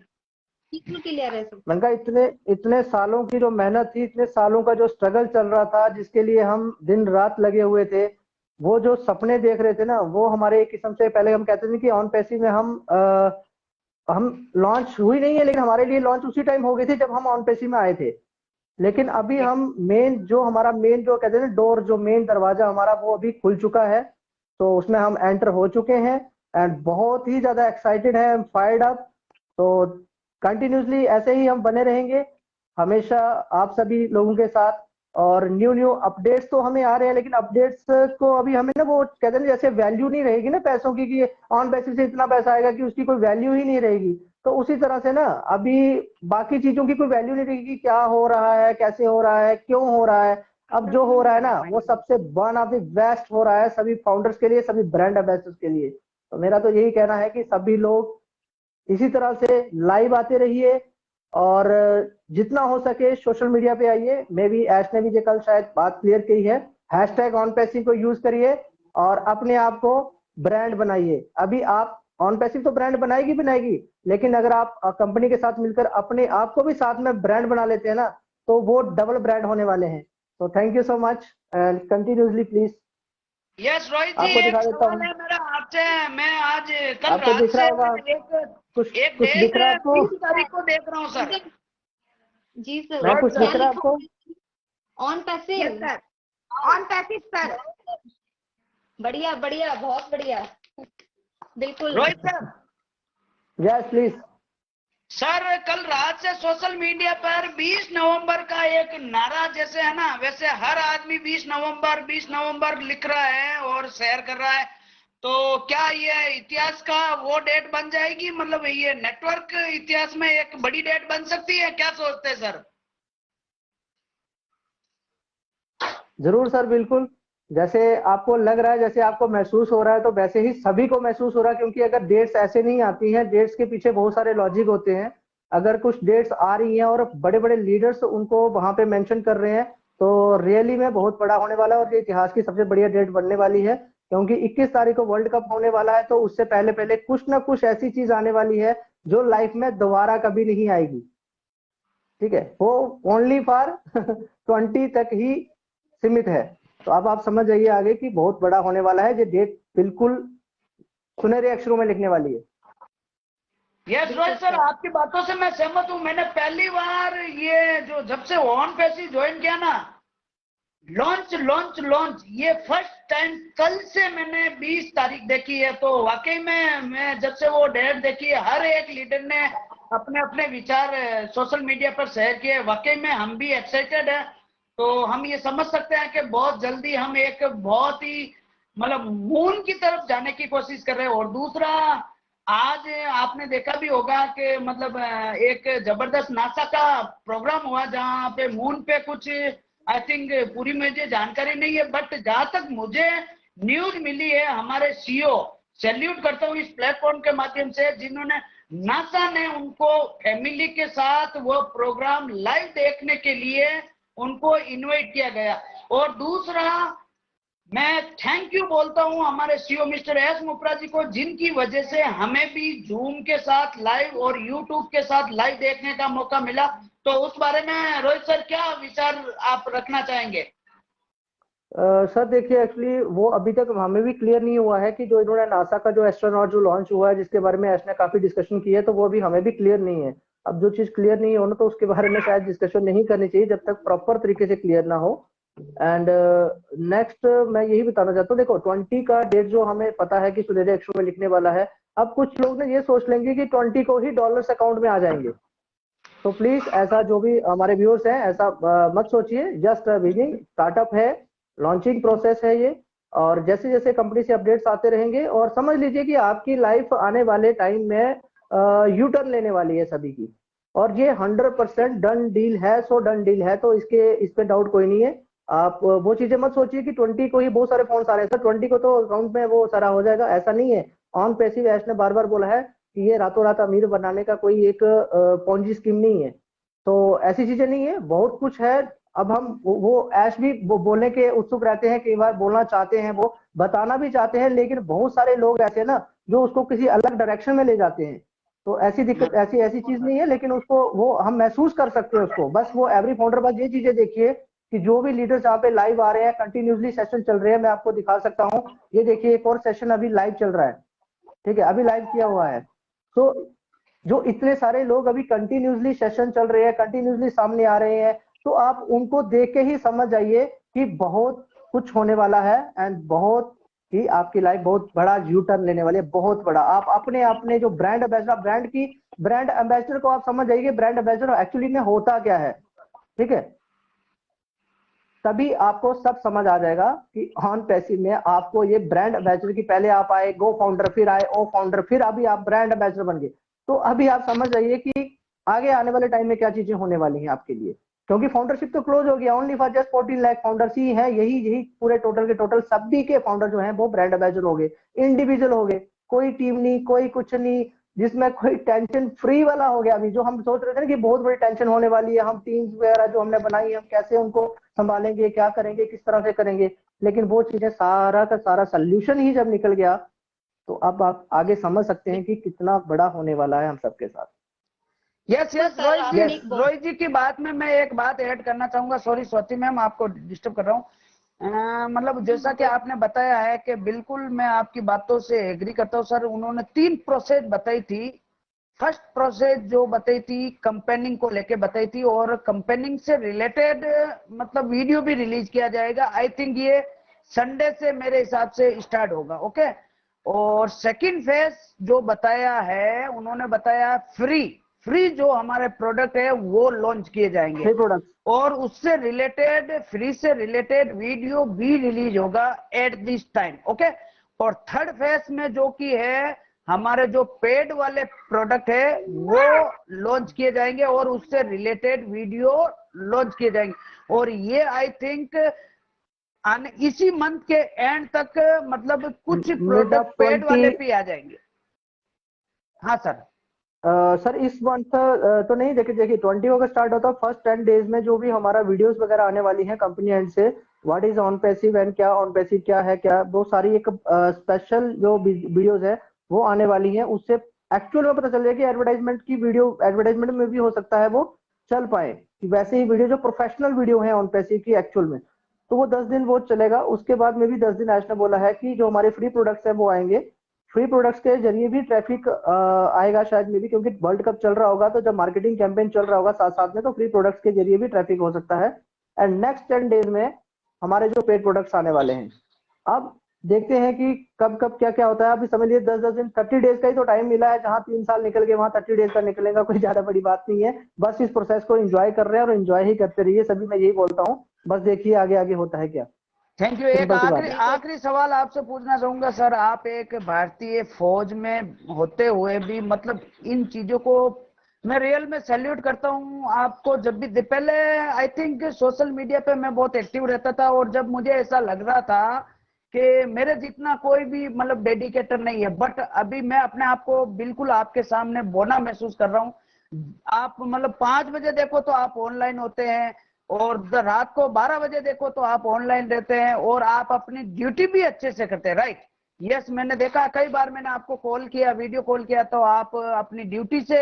बिल्कुल क्लियर है सर। मैंने कहा इतने सालों की जो मेहनत थी, इतने सालों का जो स्ट्रगल चल रहा था, जिसके लिए हम दिन रात लगे हुए थे, वो जो सपने देख रहे थे ना, वो हमारे एक किस्म से, पहले हम कहते थे कि ऑन पैसिव में हम लॉन्च हुई नहीं है, लेकिन हमारे लिए लॉन्च उसी टाइम हो गई थी जब हम ऑन पैसिव में आए थे। लेकिन अभी हम हमारा मेन जो कहते हैं ना डोर, जो मेन दरवाजा हमारा, वो अभी खुल चुका है। तो उसमें हम एंटर हो चुके हैं एंड बहुत ही ज्यादा एक्साइटेड है, फायर्ड अप। तो कंटिन्यूसली ऐसे ही हम बने रहेंगे हमेशा आप सभी लोगों के साथ। और न्यू अपडेट्स तो हमें आ रहे हैं, लेकिन अपडेट्स को अभी हमें ना, वो कहते हैं जैसे वैल्यू नहीं रहेगी ना पैसों की, कि ऑन बेसिस से इतना पैसा आएगा कि उसकी कोई वैल्यू ही नहीं रहेगी। तो उसी तरह से ना अभी बाकी चीजों की कोई वैल्यू नहीं रहेगी, क्या हो रहा है, कैसे हो रहा है, क्यों हो रहा है। अब जो हो रहा है ना, वो सबसे वन ऑफ द बेस्ट हो रहा है सभी फाउंडर्स के लिए, सभी ब्रांड एम्बेसडर्स के लिए। तो मेरा तो यही कहना है कि सभी लोग इसी तरह से लाइव आते रहिए और जितना हो सके सोशल मीडिया पे आइए। मे भी ऐश ने भी कल शायद बात क्लियर की है, हैशटैग ऑन पैसिव को यूज करिए और अपने आप को ब्रांड बनाइए। अभी आप ऑन पैसिव तो ब्रांड बनाएगी, लेकिन अगर आप कंपनी के साथ मिलकर अपने आप को भी साथ में ब्रांड बना लेते हैं ना, तो वो डबल ब्रांड होने वाले हैं। तो thank you so much and continuously please. Yes Rohit ji, आपको एक दिखा देता सवाल हूँ, है मेरा आपसे। मैं आज कल आपको रात दिख रहा से होगा कुछ दिख रहा है आपको? 30 तारीख को देख रहा हूँ सर। जी सर। मैं कुछ दिख रहा है आपको? On passive sir, on passive sir. बढ़िया बढ़िया, बहुत बढ़िया, बिल्कुल। Rohit sir. Yes please sir कल रात से सोशल मीडिया पर 20 नवंबर का एक नारा जैसे है ना, वैसे हर आदमी 20 नवंबर लिख रहा है और शेयर कर रहा है। तो क्या ये इतिहास का वो डेट बन जाएगी? मतलब ये नेटवर्क इतिहास में एक बड़ी डेट बन सकती है, क्या सोचते हैं सर? जरूर सर, बिल्कुल। जैसे आपको लग रहा है, जैसे आपको महसूस हो रहा है, तो वैसे ही सभी को महसूस हो रहा है। क्योंकि अगर डेट्स ऐसे नहीं आती हैं, डेट्स के पीछे बहुत सारे लॉजिक होते हैं। अगर कुछ डेट्स आ रही हैं और बड़े बड़े लीडर्स उनको वहां पे मेंशन कर रहे हैं, तो रियली में बहुत बड़ा होने वाला है और ये इतिहास की सबसे बढ़िया डेट बनने वाली है। क्योंकि 21 तारीख को वर्ल्ड कप होने वाला है, तो उससे पहले पहले कुछ ना कुछ ऐसी चीज आने वाली है जो लाइफ में दोबारा कभी नहीं आएगी। ठीक है, वो ओनली फॉर 20 तक ही सीमित है। तो अब आप समझ जाइए आगे कि बहुत बड़ा होने वाला है। ये डेट बिल्कुल सुनहरे अक्षरों में लिखने वाली है। यस रोहित सर, आपकी बातों से मैं सहमत हूँ। मैंने पहली बार ये जो जब से ऑन पैसिव ज्वाइन किया ना, लॉन्च ये फर्स्ट टाइम कल से मैंने 20 तारीख देखी है। तो वाकई में मैं जब से वो डेट देखी है, हर एक लीडर ने अपने अपने विचार सोशल मीडिया पर शेयर किए। वाकई में हम भी एक्साइटेड है। तो हम ये समझ सकते हैं कि बहुत जल्दी हम एक बहुत ही मतलब मून की तरफ जाने की कोशिश कर रहे हैं। और दूसरा, आज आपने देखा भी होगा कि मतलब एक जबरदस्त नासा का प्रोग्राम हुआ जहाँ पे मून पे कुछ, आई थिंक पूरी मुझे जानकारी नहीं है, बट जहां तक मुझे न्यूज मिली है, हमारे सीईओ, सैल्यूट करता हूँ इस प्लेटफॉर्म के माध्यम से, जिन्होंने नासा ने उनको फैमिली के साथ वो प्रोग्राम लाइव देखने के लिए उनको इनवाइट किया गया। और दूसरा, मैं थैंक यू बोलता हूं हमारे सीईओ मिस्टर एस मुप्रा जी को, जिनकी वजह से हमें भी जूम के साथ लाइव और यूट्यूब के साथ लाइव देखने का मौका मिला। तो उस बारे में रोहित सर क्या विचार आप रखना चाहेंगे? सर देखिए, एक्चुअली वो अभी तक हमें भी क्लियर नहीं हुआ है कि जो इन्होंने नासा का जो एस्ट्रोनॉट जो लॉन्च हुआ है, जिसके बारे में ऐश ने काफी डिस्कशन की है, तो वो अभी हमें भी क्लियर नहीं है। अब जो चीज क्लियर नहीं हो ना, तो उसके बारे में शायद डिस्कशन नहीं करनी चाहिए जब तक प्रॉपर तरीके से क्लियर ना हो। एंड नेक्स्ट मैं यही बताना चाहता हूँ, देखो 20 का डेट जो हमें पता है कि सुनहरे अक्षरों में लिखने वाला है। अब कुछ लोग ना ये सोच लेंगे कि 20 को ही डॉलर्स अकाउंट में आ जाएंगे। तो प्लीज ऐसा जो भी हमारे व्यूअर्स हैं, ऐसा मत सोचिए। जस्ट बिगिनिंग स्टार्टअप है, लॉन्चिंग प्रोसेस है ये। और जैसे जैसे कंपनी से अपडेट्स आते रहेंगे, और समझ लीजिए कि आपकी लाइफ आने वाले टाइम में यू टर्न लेने वाली है सभी की, और ये 100% डन डील है, सो डन डील है, तो इस पे डाउट कोई नहीं है। आप वो चीजें मत सोचिए कि 20 को ही बहुत सारे फोन आ रहे हैं सर, 20 को तो अकाउंट में वो सारा हो जाएगा, ऐसा नहीं है। ऑन पैसिव ऐश ने बार बार बोला है कि ये रातों रात अमीर बनाने का कोई एक पॉन्जी स्कीम नहीं है, तो ऐसी चीजें नहीं है, बहुत कुछ है। अब हम वो ऐश भी बोलने के उत्सुक रहते हैं, कई बार बोलना चाहते हैं, वो बताना भी चाहते हैं, लेकिन बहुत सारे लोग ऐसे ना जो उसको किसी अलग डायरेक्शन में ले जाते हैं। तो ऐसी दिक्कत, ऐसी ऐसी चीज नहीं है, लेकिन उसको वो हम महसूस कर सकते हैं उसको। बस वो एवरी फाउंडर, बस ये चीजें देखिए कि जो भी लीडर्स यहाँ पे लाइव आ रहे हैं, कंटिन्यूसली सेशन चल रहे हैं, मैं आपको दिखा सकता हूँ, ये देखिए एक और सेशन अभी लाइव चल रहा है, ठीक है, अभी लाइव किया हुआ है। तो जो इतने सारे लोग अभी कंटिन्यूसली सेशन चल रहे हैं, कंटिन्यूसली सामने आ रहे हैं, तो आप उनको देख के ही समझ जाइए कि बहुत कुछ होने वाला है, एंड बहुत ही आपकी लाइफ बहुत बड़ा यू टर्न लेने वाली है, बहुत बड़ा। आप अपने जो ब्रांड एम्बेसडर, ब्रांड एम्बेसडर को आप समझ जाइए, ब्रांड एम्बेसडर एक्चुअली में होता क्या है, ठीक है। तभी आपको सब समझ आ जाएगा कि ऑन पैसिव में आपको ये ब्रांड एम्बेसडर की, पहले आप आए गो फाउंडर, फिर आए ओ फाउंडर, फिर अभी आप ब्रांड एम्बेसडर बन गए। तो अभी आप समझ जाइए कि आगे आने वाले टाइम में क्या चीजें होने वाली हैं आपके लिए, क्योंकि फाउंडरशिप तो क्लोज हो गया, only for just 14 lakh founders ही है, यही पूरे टोटल के टोटल सभी के फाउंडर जो हैं वो ब्रांड एम्बेसडर हो गए, इंडिविजुअल हो गए, कोई टीम नहीं, कोई कुछ नहीं, जिसमें कोई टेंशन फ्री वाला हो गया। अभी जो हम सोच रहे थे ना कि बहुत बड़ी टेंशन होने वाली है, हम टीम्स वगैरह जो हमने बनाई है, हम कैसे उनको संभालेंगे, क्या करेंगे, किस तरह से करेंगे, लेकिन वो चीजें सारा का सारा सोल्यूशन ही जब निकल गया, तो अब आप आगे समझ सकते हैं कि कितना बड़ा होने वाला है हम सबके साथ। यस रोहित जी की बात में मैं एक बात ऐड करना चाहूंगा, सॉरी स्वाति मैम आपको डिस्टर्ब कर रहा हूँ। मतलब जैसा कि आपने बताया है कि बिल्कुल मैं आपकी बातों से एग्री करता हूँ सर। उन्होंने 3 प्रोसेस बताई थी। फर्स्ट प्रोसेस जो बताई थी कंपेनिंग को लेके बताई थी, और कंपेनिंग से रिलेटेड मतलब वीडियो भी रिलीज किया जाएगा। आई थिंक ये संडे से मेरे हिसाब से स्टार्ट होगा, ओके। और सेकंड फेज जो बताया है उन्होंने बताया फ्री जो हमारे प्रोडक्ट है वो लॉन्च किए जाएंगे, और उससे रिलेटेड फ्री से रिलेटेड वीडियो भी रिलीज होगा एट दिस टाइम, ओके। और थर्ड फेज में जो कि है हमारे जो पेड वाले प्रोडक्ट है वो लॉन्च किए जाएंगे, और उससे रिलेटेड वीडियो लॉन्च किए जाएंगे। और ये आई थिंक इसी मंथ के एंड तक मतलब कुछ प्रोडक्ट पेड वाले भी आ जाएंगे। हाँ सर। सर इस मंथ तो नहीं, देखिए 20 को स्टार्ट होता है। फर्स्ट 10 डेज में जो भी हमारा वीडियोस वगैरह आने वाली हैं कंपनी एंड से, what is on passive and क्या ऑन पैसिव क्या है, क्या वो सारी एक स्पेशल जो वीडियोस है वो आने वाली हैं। उससे एक्चुअल में पता चल जाएगा कि एडवर्टाइजमेंट की वीडियो, एडवर्टाइजमेंट में भी हो सकता है वो चल पाए, कि वैसे ही वीडियो जो प्रोफेशनल वीडियो है ऑन पैसिव की एक्चुअल में, तो वो 10 दिन वो चलेगा। उसके बाद में भी 10 दिन ऐश ने बोला है कि जो हमारे फ्री प्रोडक्ट्स है वो आएंगे। फ्री प्रोडक्ट्स के जरिए भी ट्रैफिक आएगा शायद में भी, क्योंकि वर्ल्ड कप चल रहा होगा, तो जब मार्केटिंग कैंपेन चल रहा होगा साथ साथ में, तो फ्री प्रोडक्ट्स के जरिए भी ट्रैफिक हो सकता है। एंड नेक्स्ट 10 डेज में हमारे जो पेड प्रोडक्ट्स आने वाले हैं, अब देखते हैं कि कब कब क्या क्या होता है। अभी समझ लीजिए 10 दिन 30 डेज का ही तो टाइम मिला है, जहां 3 साल निकल गए वहां 30 डेज का निकलेगा, कोई ज्यादा बड़ी बात नहीं है। बस इस प्रोसेस को एंजॉय कर रहे हैं और एंजॉय ही करते रहिए सभी, मैं यही बोलता हूँ। बस देखिए आगे आगे होता है क्या। Thank you. एक आखिरी सवाल आपसे पूछना चाहूंगा सर, आप एक भारतीय फौज में होते हुए भी मतलब इन चीजों को मैं रियल में सैल्यूट करता हूं आपको। जब भी पहले आई थिंक सोशल मीडिया पे मैं बहुत एक्टिव रहता था, और जब मुझे ऐसा लग रहा था कि मेरे जितना कोई भी मतलब डेडिकेटर नहीं है, बट अभी मैं अपने आप को बिल्कुल आपके सामने बोना महसूस कर रहा हूँ। आप मतलब 5 बजे देखो तो आप ऑनलाइन होते हैं, और रात को 12 बजे देखो तो आप ऑनलाइन रहते हैं, और आप अपनी ड्यूटी भी अच्छे से करते हैं, राइट? यस, मैंने देखा कई बार मैंने आपको कॉल किया, वीडियो कॉल किया, तो आप अपनी ड्यूटी से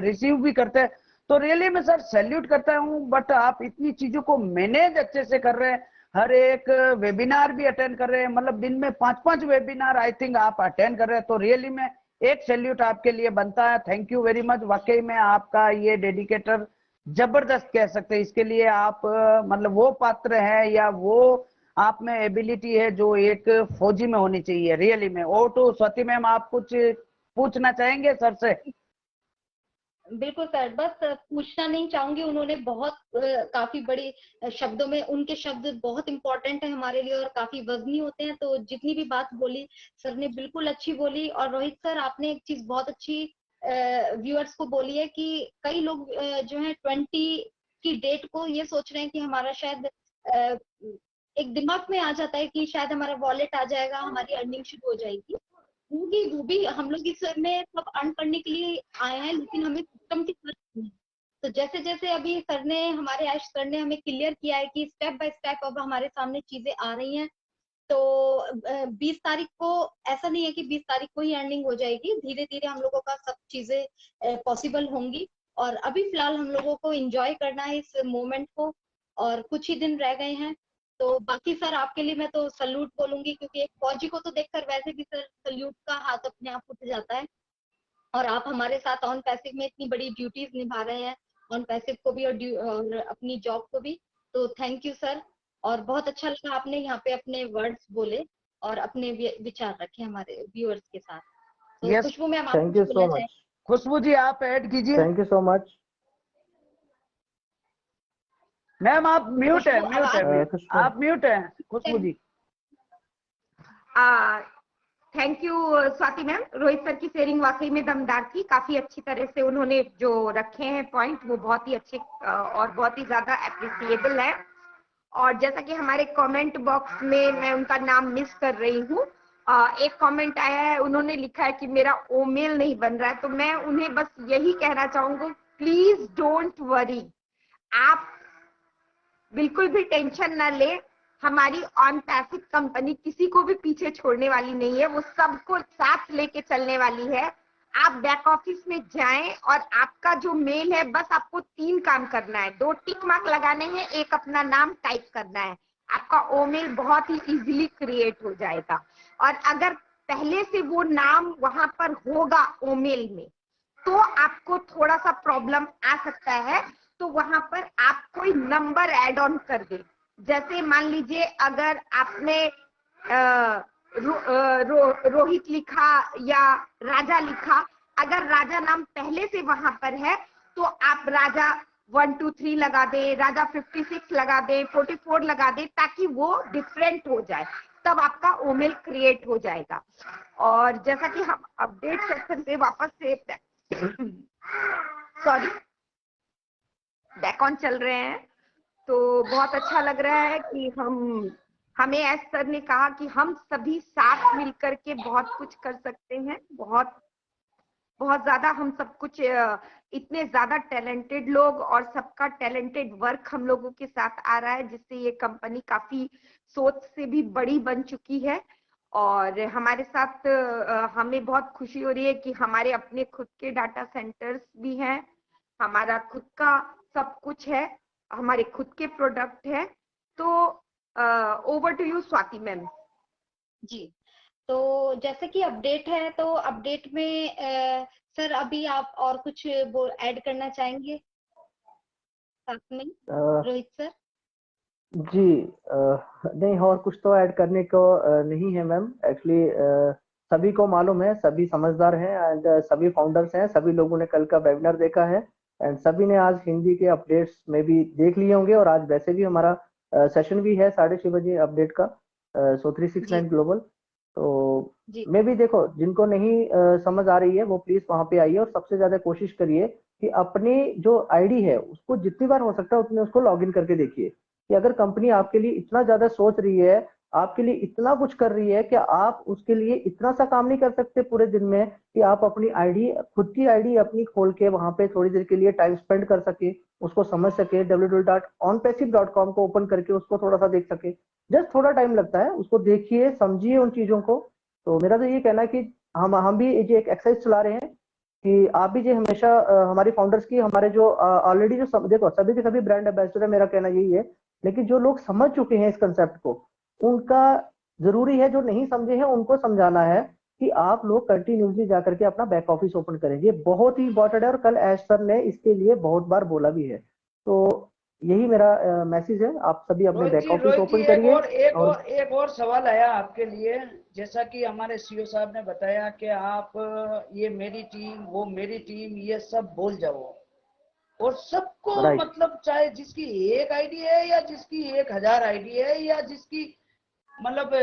रिसीव भी करते हैं। तो रियली मैं सर सैल्यूट करता हूँ। बट आप इतनी चीजों को मैनेज अच्छे से कर रहे हैं, हर एक वेबिनार भी अटेंड कर रहे हैं, मतलब दिन में 5-5 वेबिनार आई थिंक आप अटेंड कर रहे हैं। तो रियली में एक सैल्यूट आपके लिए बनता है। Thank you very much. वाकई में आपका ये डेडिकेटर जबरदस्त कह सकते हैं। इसके लिए आप मतलब वो पात्र है, या वो आप में एबिलिटी है जो एक फौजी में होनी चाहिए रियली में। ओ टू स्वाति मैम, आप कुछ पूछना चाहेंगे सर से? बिल्कुल सर, बस पूछना नहीं चाहूंगी, उन्होंने बहुत काफी बड़ी शब्दों में, उनके शब्द बहुत इंपॉर्टेंट है हमारे लिए और काफी वजनी होते हैं। तो जितनी भी बात बोली सर ने बिल्कुल अच्छी बोली। और रोहित सर आपने एक चीज बहुत अच्छी व्यूअर्स को बोलिए कि कई लोग जो है 20 की डेट को ये सोच रहे हैं कि हमारा शायद एक दिमाग में आ जाता है कि शायद हमारा वॉलेट आ जाएगा, हमारी अर्निंग शुरू हो जाएगी। वो भी हम लोग इसमें सब अर्न करने के लिए आए हैं, लेकिन हमें सिस्टम की जरूरत नहीं है। तो जैसे जैसे अभी सर ने, हमारे आयुष सर ने हमें क्लियर किया है कि स्टेप बाय स्टेप अब हमारे सामने चीजें आ रही हैं। तो 20 तारीख को ऐसा नहीं है कि 20 तारीख को ही अर्निंग हो जाएगी, धीरे धीरे हम लोगों का सब चीजें पॉसिबल होंगी। और अभी फिलहाल हम लोगों को एंजॉय करना है इस मोमेंट को, और कुछ ही दिन रह गए हैं। तो बाकी सर आपके लिए मैं तो सल्यूट बोलूंगी, क्योंकि एक फौजी को तो देखकर वैसे भी सर सल्यूट का हाथ अपने आप उठ जाता है। और आप हमारे साथ ऑन पैसिव में इतनी बड़ी ड्यूटीज निभा रहे हैं, ऑन पैसिव को भी और अपनी जॉब को भी। तो थैंक यू सर। और बहुत अच्छा लगा आपने यहाँ पे अपने वर्ड्स बोले और अपने विचार रखे हमारे व्यूअर्स के साथ। तो Yes. खुशबू मैम आप thank you so much. Khushboo ji आप ऐड कीजिए। Thank you so much ma'am आप म्यूट है, आप म्यूट है Khushboo ji. Thank you Swati ma'am. Rohit sir की शेयरिंग वाकई में दमदार थी, काफी अच्छी तरह से उन्होंने जो रखे हैं पॉइंट वो बहुत ही अच्छे और बहुत ही ज्यादा अप्रिसिएबल है। और जैसा कि हमारे कमेंट बॉक्स में मैं उनका नाम मिस कर रही हूँ, एक कमेंट आया है, उन्होंने लिखा है कि मेरा ओमेल नहीं बन रहा है। तो मैं उन्हें बस यही कहना चाहूंगी, प्लीज डोंट वरी, आप बिल्कुल भी टेंशन ना ले। हमारी ऑन पैसिव कंपनी किसी को भी पीछे छोड़ने वाली नहीं है, वो सबको साथ लेके चलने वाली है। आप बैक ऑफिस में जाएं और आपका जो मेल है, बस आपको 3 काम करना है, 2 टिक मार्क लगाने हैं, एक अपना नाम टाइप करना है, आपका ओमेल बहुत ही इजीली क्रिएट हो जाएगा। और अगर पहले से वो नाम वहां पर होगा ओमेल में, तो आपको थोड़ा सा प्रॉब्लम आ सकता है। तो वहां पर आप कोई नंबर ऐड ऑन कर दे। जैसे मान लीजिए अगर आपने रोहित लिखा या राजा लिखा, अगर राजा नाम पहले से वहां पर है तो आप राजा 1 2 3 लगा दे, राजा 56 लगा दे, 44 लगा दे, ताकि वो डिफरेंट हो जाए, तब आपका ओमेल क्रिएट हो जाएगा। और जैसा कि हम अपडेट सेक्शन पे वापस से सॉरी बैक ऑन चल रहे हैं, तो बहुत अच्छा लग रहा है कि हमें एस सर ने कहा कि हम सभी साथ मिलकर के बहुत कुछ कर सकते हैं। बहुत बहुत ज्यादा हम सब कुछ, इतने ज्यादा टैलेंटेड लोग और सबका टैलेंटेड वर्क हम लोगों के साथ आ रहा है, जिससे ये कंपनी काफी सोच से भी बड़ी बन चुकी है। और हमारे साथ हमें बहुत खुशी हो रही है कि हमारे अपने खुद के डाटा सेंटर्स भी हैं, हमारा खुद का सब कुछ है, हमारे खुद के प्रोडक्ट है। तो over to you Swati ma'am. जी, तो जैसे कि अपडेट है, तो अपडेट में सर अभी आप और कुछ ऐड करना चाहेंगे साथ में रोहित सर? जी नहीं, और कुछ तो ऐड करने को नहीं है मैम। एक्चुअली सभी को मालूम है, सभी समझदार हैं एंड सभी फाउंडर्स हैं, सभी लोगों ने कल का वेबिनार देखा है एंड सभी ने आज हिंदी के अपडेट्स में भी देख लिए होंगे। और आज वैसे भी हमारा सेशन भी है 6:30 बजे अपडेट का, सो 369 ग्लोबल। तो मैं भी देखो, जिनको नहीं समझ आ रही है वो प्लीज वहां पे आइए और सबसे ज्यादा कोशिश करिए कि अपनी जो आईडी है उसको जितनी बार हो सकता है उतने उसको लॉगिन करके देखिए कि अगर कंपनी आपके लिए इतना ज्यादा सोच रही है, आपके लिए इतना कुछ कर रही है कि आप उसके लिए इतना सा काम नहीं कर सकते पूरे दिन में कि आप अपनी आईडी, खुद की आईडी अपनी खोल के वहां पे थोड़ी देर के लिए टाइम स्पेंड कर सके, उसको समझ सके, www.onpassive.com को ओपन करके उसको थोड़ा सा देख सके। जस्ट थोड़ा टाइम लगता है, उसको देखिए, समझिए उन चीजों को। तो मेरा तो ये कहना है कि हम भी ये एक एक्सरसाइज चला रहे हैं कि आप भी जो हमेशा हमारी फाउंडर्स की, हमारे जो ऑलरेडी जो देखो सभी के सभी ब्रांड एम्बेसडर है, मेरा कहना यही है, लेकिन जो लोग समझ चुके हैं इस कंसेप्ट को, उनका जरूरी है, जो नहीं समझे हैं उनको समझाना है कि आप लोग कंटिन्यूसली जाकर के अपना बैक ऑफिस ओपन करेंगे। बहुत ही इंपॉर्टेंट है और कल एश सर ने इसके लिए बहुत बार बोला भी है। तो यही मेरा मैसेज है, आप सभी अपने बैक ऑफिस ओपन करिए। एक और सवाल आया आपके लिए, जैसा कि हमारे सीईओ साहब ने बताया कि आप ये मेरी टीम, वो मेरी टीम, ये सब बोल जाओ और सबको मतलब चाहे जिसकी एक आईडी है या जिसकी 1000 आईडी है या जिसकी मतलब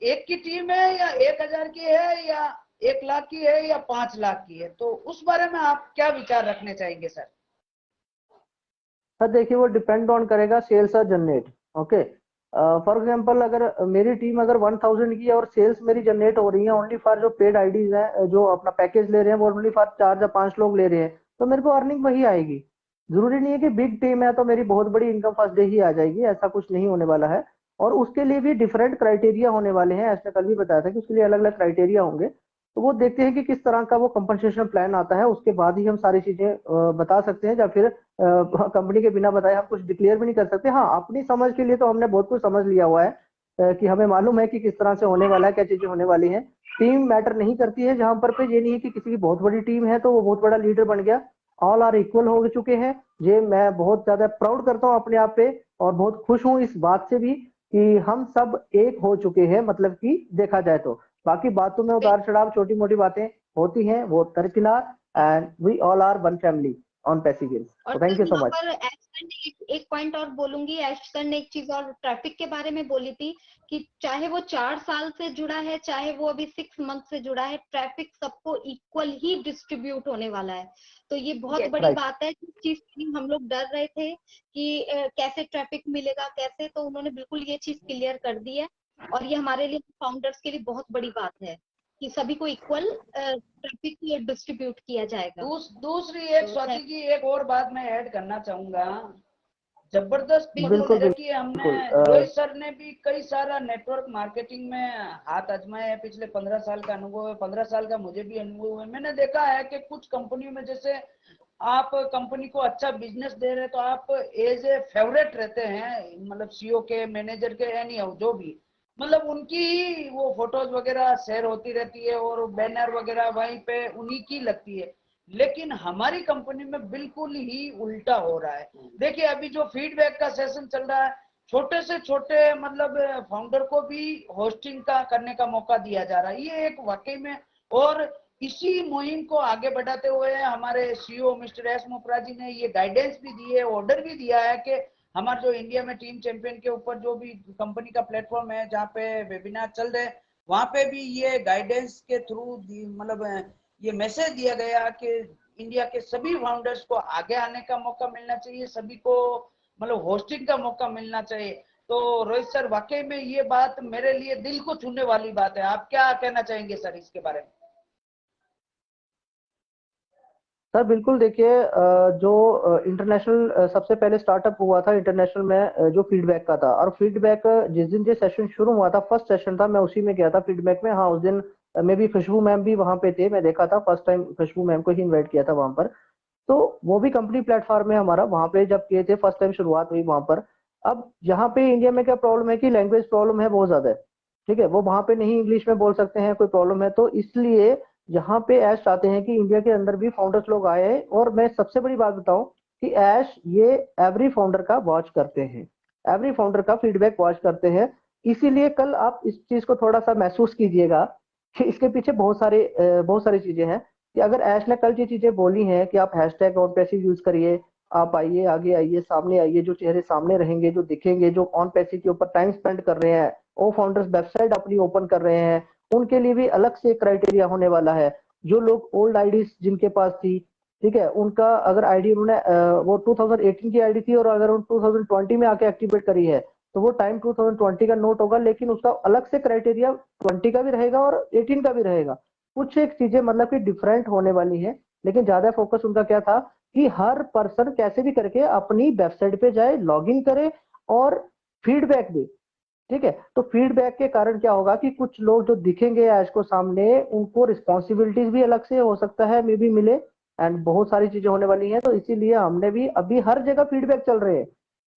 1 की टीम है या 1000 की है या 1 लाख की है या 5 लाख की है, तो उस बारे में आप क्या विचार रखने चाहेंगे सर? सर देखिए वो डिपेंड ऑन करेगा सेल्स और जनरेट। ओके, फॉर एग्जांपल अगर मेरी टीम अगर 1000 की है और सेल्स मेरी जनरेट हो रही है ओनली फॉर जो पेड आईडीज हैं, जो अपना पैकेज ले रहे हैं वो ओनली फॉर 4 या 5 लोग ले रहे हैं, तो मेरे को अर्निंग वही आएगी। जरूरी नहीं है कि बिग टीम है तो मेरी बहुत बड़ी इनकम फर्स्ट डे ही आ जाएगी, ऐसा कुछ नहीं होने वाला है। और उसके लिए भी डिफरेंट क्राइटेरिया होने वाले हैं, ऐसे कल भी बताया था कि उसके लिए अलग अलग क्राइटेरिया होंगे। तो वो देखते हैं कि किस तरह का वो कंपनसेशन प्लान आता है, उसके बाद ही हम सारी चीजें बता सकते हैं, या फिर कंपनी के बिना बताए हम कुछ डिक्लेयर भी नहीं कर सकते। हाँ, अपनी समझ के लिए तो हमने बहुत कुछ समझ लिया हुआ है कि हमें मालूम है कि किस तरह से होने वाला है, क्या चीजें होने वाली हैं। टीम मैटर नहीं करती है जहां पर पे ये नहीं है कि किसी की बहुत बड़ी टीम है तो वो बहुत बड़ा लीडर बन गया। ऑल आर इक्वल हो चुके हैं। ये मैं बहुत ज्यादा प्राउड करता हूँ अपने आप पे, और बहुत खुश हूँ इस बात से भी कि हम सब एक हो चुके हैं, मतलब कि देखा जाए तो। बाकी बातों में उतार चढ़ाव छोटी मोटी बातें होती हैं, वो दरकिनार, and we all are one family on पैसी गेम्स। और थैंक यू सो यहाँ मच। पर एस्टर ने एक पॉइंट और बोलूंगी। एस्टर ने एक चीज और ट्रैफिक के बारे में बोली थी कि चाहे वो 4 साल से जुड़ा है, चाहे वो अभी 6 मंथ से जुड़ा है, ट्रैफिक सबको इक्वल ही डिस्ट्रीब्यूट होने वाला है। तो ये बहुत बड़ी राइट। बात है। जिस चीज की हम लोग डर रहे थे कि कैसे ट्रैफिक मिलेगा कैसे, तो उन्होंने बिल्कुल ये चीज क्लियर कर दी है। और ये हमारे लिए फाउंडर्स के लिए बहुत बड़ी बात है कि सभी को इक्वल ट्रैफिक डिस्ट्रीब्यूट किया जाएगा। दूसरी एक स्वाति जी एक और बात मैं ऐड करना चाहूंगा। जबरदस्त बिल्कुल देखिए हमने बिल्कुल। रोहित सर ने भी कई सारा नेटवर्क मार्केटिंग में हाथ आजमाया है। पिछले 15 साल का अनुभव है, 15 साल का मुझे भी अनुभव है। मैंने देखा है कि कुछ कंपनियों में जैसे आप कंपनी को अच्छा बिजनेस दे रहे तो आप एज ए फेवरेट रहते हैं, मतलब सीईओ के, मैनेजर के, एनी जो भी, मतलब उनकी ही वो फोटोज वगैरह शेयर होती रहती है और बैनर वगैरह वहीं पे उन्हीं की लगती है। लेकिन हमारी कंपनी में बिल्कुल ही उल्टा हो रहा है। देखिए अभी जो फीडबैक का सेशन चल रहा है, छोटे से छोटे मतलब फाउंडर को भी होस्टिंग का करने का मौका दिया जा रहा है। ये एक वाकई में, और इसी मुहिम को आगे बढ़ाते हुए हमारे सीईओ मिस्टर एस मोपरा जी ने ये गाइडेंस भी दी है, ऑर्डर भी दिया है कि हमारे जो इंडिया में टीम चैंपियन के ऊपर जो भी कंपनी का प्लेटफॉर्म है जहाँ पे वेबिनार चल रहे हैं, वहां पे भी ये गाइडेंस के थ्रू मतलब ये मैसेज दिया गया कि इंडिया के सभी फाउंडर्स को आगे आने का मौका मिलना चाहिए, सभी को मतलब होस्टिंग का मौका मिलना चाहिए। तो रोहित सर वाकई में ये बात मेरे लिए दिल को छूने वाली बात है। आप क्या कहना चाहेंगे सर इसके बारे में? सर बिल्कुल देखिए, जो इंटरनेशनल सबसे पहले स्टार्टअप हुआ था इंटरनेशनल में जो फीडबैक का था, और फीडबैक जिस दिन ये सेशन शुरू हुआ था, फर्स्ट सेशन था, मैं उसी में गया था फीडबैक में। हाँ, उस दिन मे भी खुशबू मैम भी वहां पे थे, मैं देखा था फर्स्ट टाइम खुशबू मैम को ही इन्वाइट किया था वहां पर। तो वो भी कंपनी प्लेटफॉर्म है हमारा, वहां पे जब किए थे फर्स्ट टाइम शुरुआत हुई वहां पर। अब यहाँ पे इंडिया में क्या प्रॉब्लम है कि लैंग्वेज प्रॉब्लम है बहुत ज्यादा है, ठीक है। वो वहां पे नहीं इंग्लिश में बोल सकते हैं, कोई प्रॉब्लम है, तो इसलिए यहाँ पे ऐश चाहते हैं कि इंडिया के अंदर भी फाउंडर्स लोग आए। और मैं सबसे बड़ी बात बताऊं कि ऐश ये एवरी फाउंडर का वॉच करते हैं, एवरी फाउंडर का फीडबैक वॉच करते हैं। इसीलिए कल आप इस चीज को थोड़ा सा महसूस कीजिएगा कि इसके पीछे बहुत सारी चीजें हैं। कि अगर ऐश ने कल ये चीजें बोली हैं कि आप हैशटैग ऑन पैसिव यूज करिए, आप आइए, आगे आइए, सामने आइए, जो चेहरे सामने रहेंगे, जो दिखेंगे, जो ऑन पैसिव के ऊपर टाइम स्पेंड कर रहे हैं, वो फाउंडर्स वेबसाइट अपनी ओपन कर रहे हैं, उनके लिए भी अलग से क्राइटेरिया होने वाला है। जो लोग ओल्ड आईडी जिनके पास थी, ठीक है, उनका अगर आईडी उन्होंने वो 2018 की आईडी थी और अगर उन 2020 में आके एक्टिवेट करी है तो वो टाइम 2020 का नोट होगा, लेकिन उसका अलग से क्राइटेरिया 20 का भी रहेगा और 18 का भी रहेगा। कुछ एक चीजें मतलब कि डिफरेंट होने वाली है, लेकिन ज्यादा फोकस उनका क्या था कि हर पर्सन कैसे भी करके अपनी वेबसाइट पे जाए, लॉगिन करे और फीडबैक दे, ठीक है। तो फीडबैक के कारण क्या होगा कि कुछ लोग जो दिखेंगे ऐश को सामने, उनको रिस्पॉन्सिबिलिटीज भी अलग से हो सकता है मे भी मिले, एंड बहुत सारी चीजें होने वाली हैं। तो इसीलिए हमने भी अभी हर जगह फीडबैक चल रहे हैं,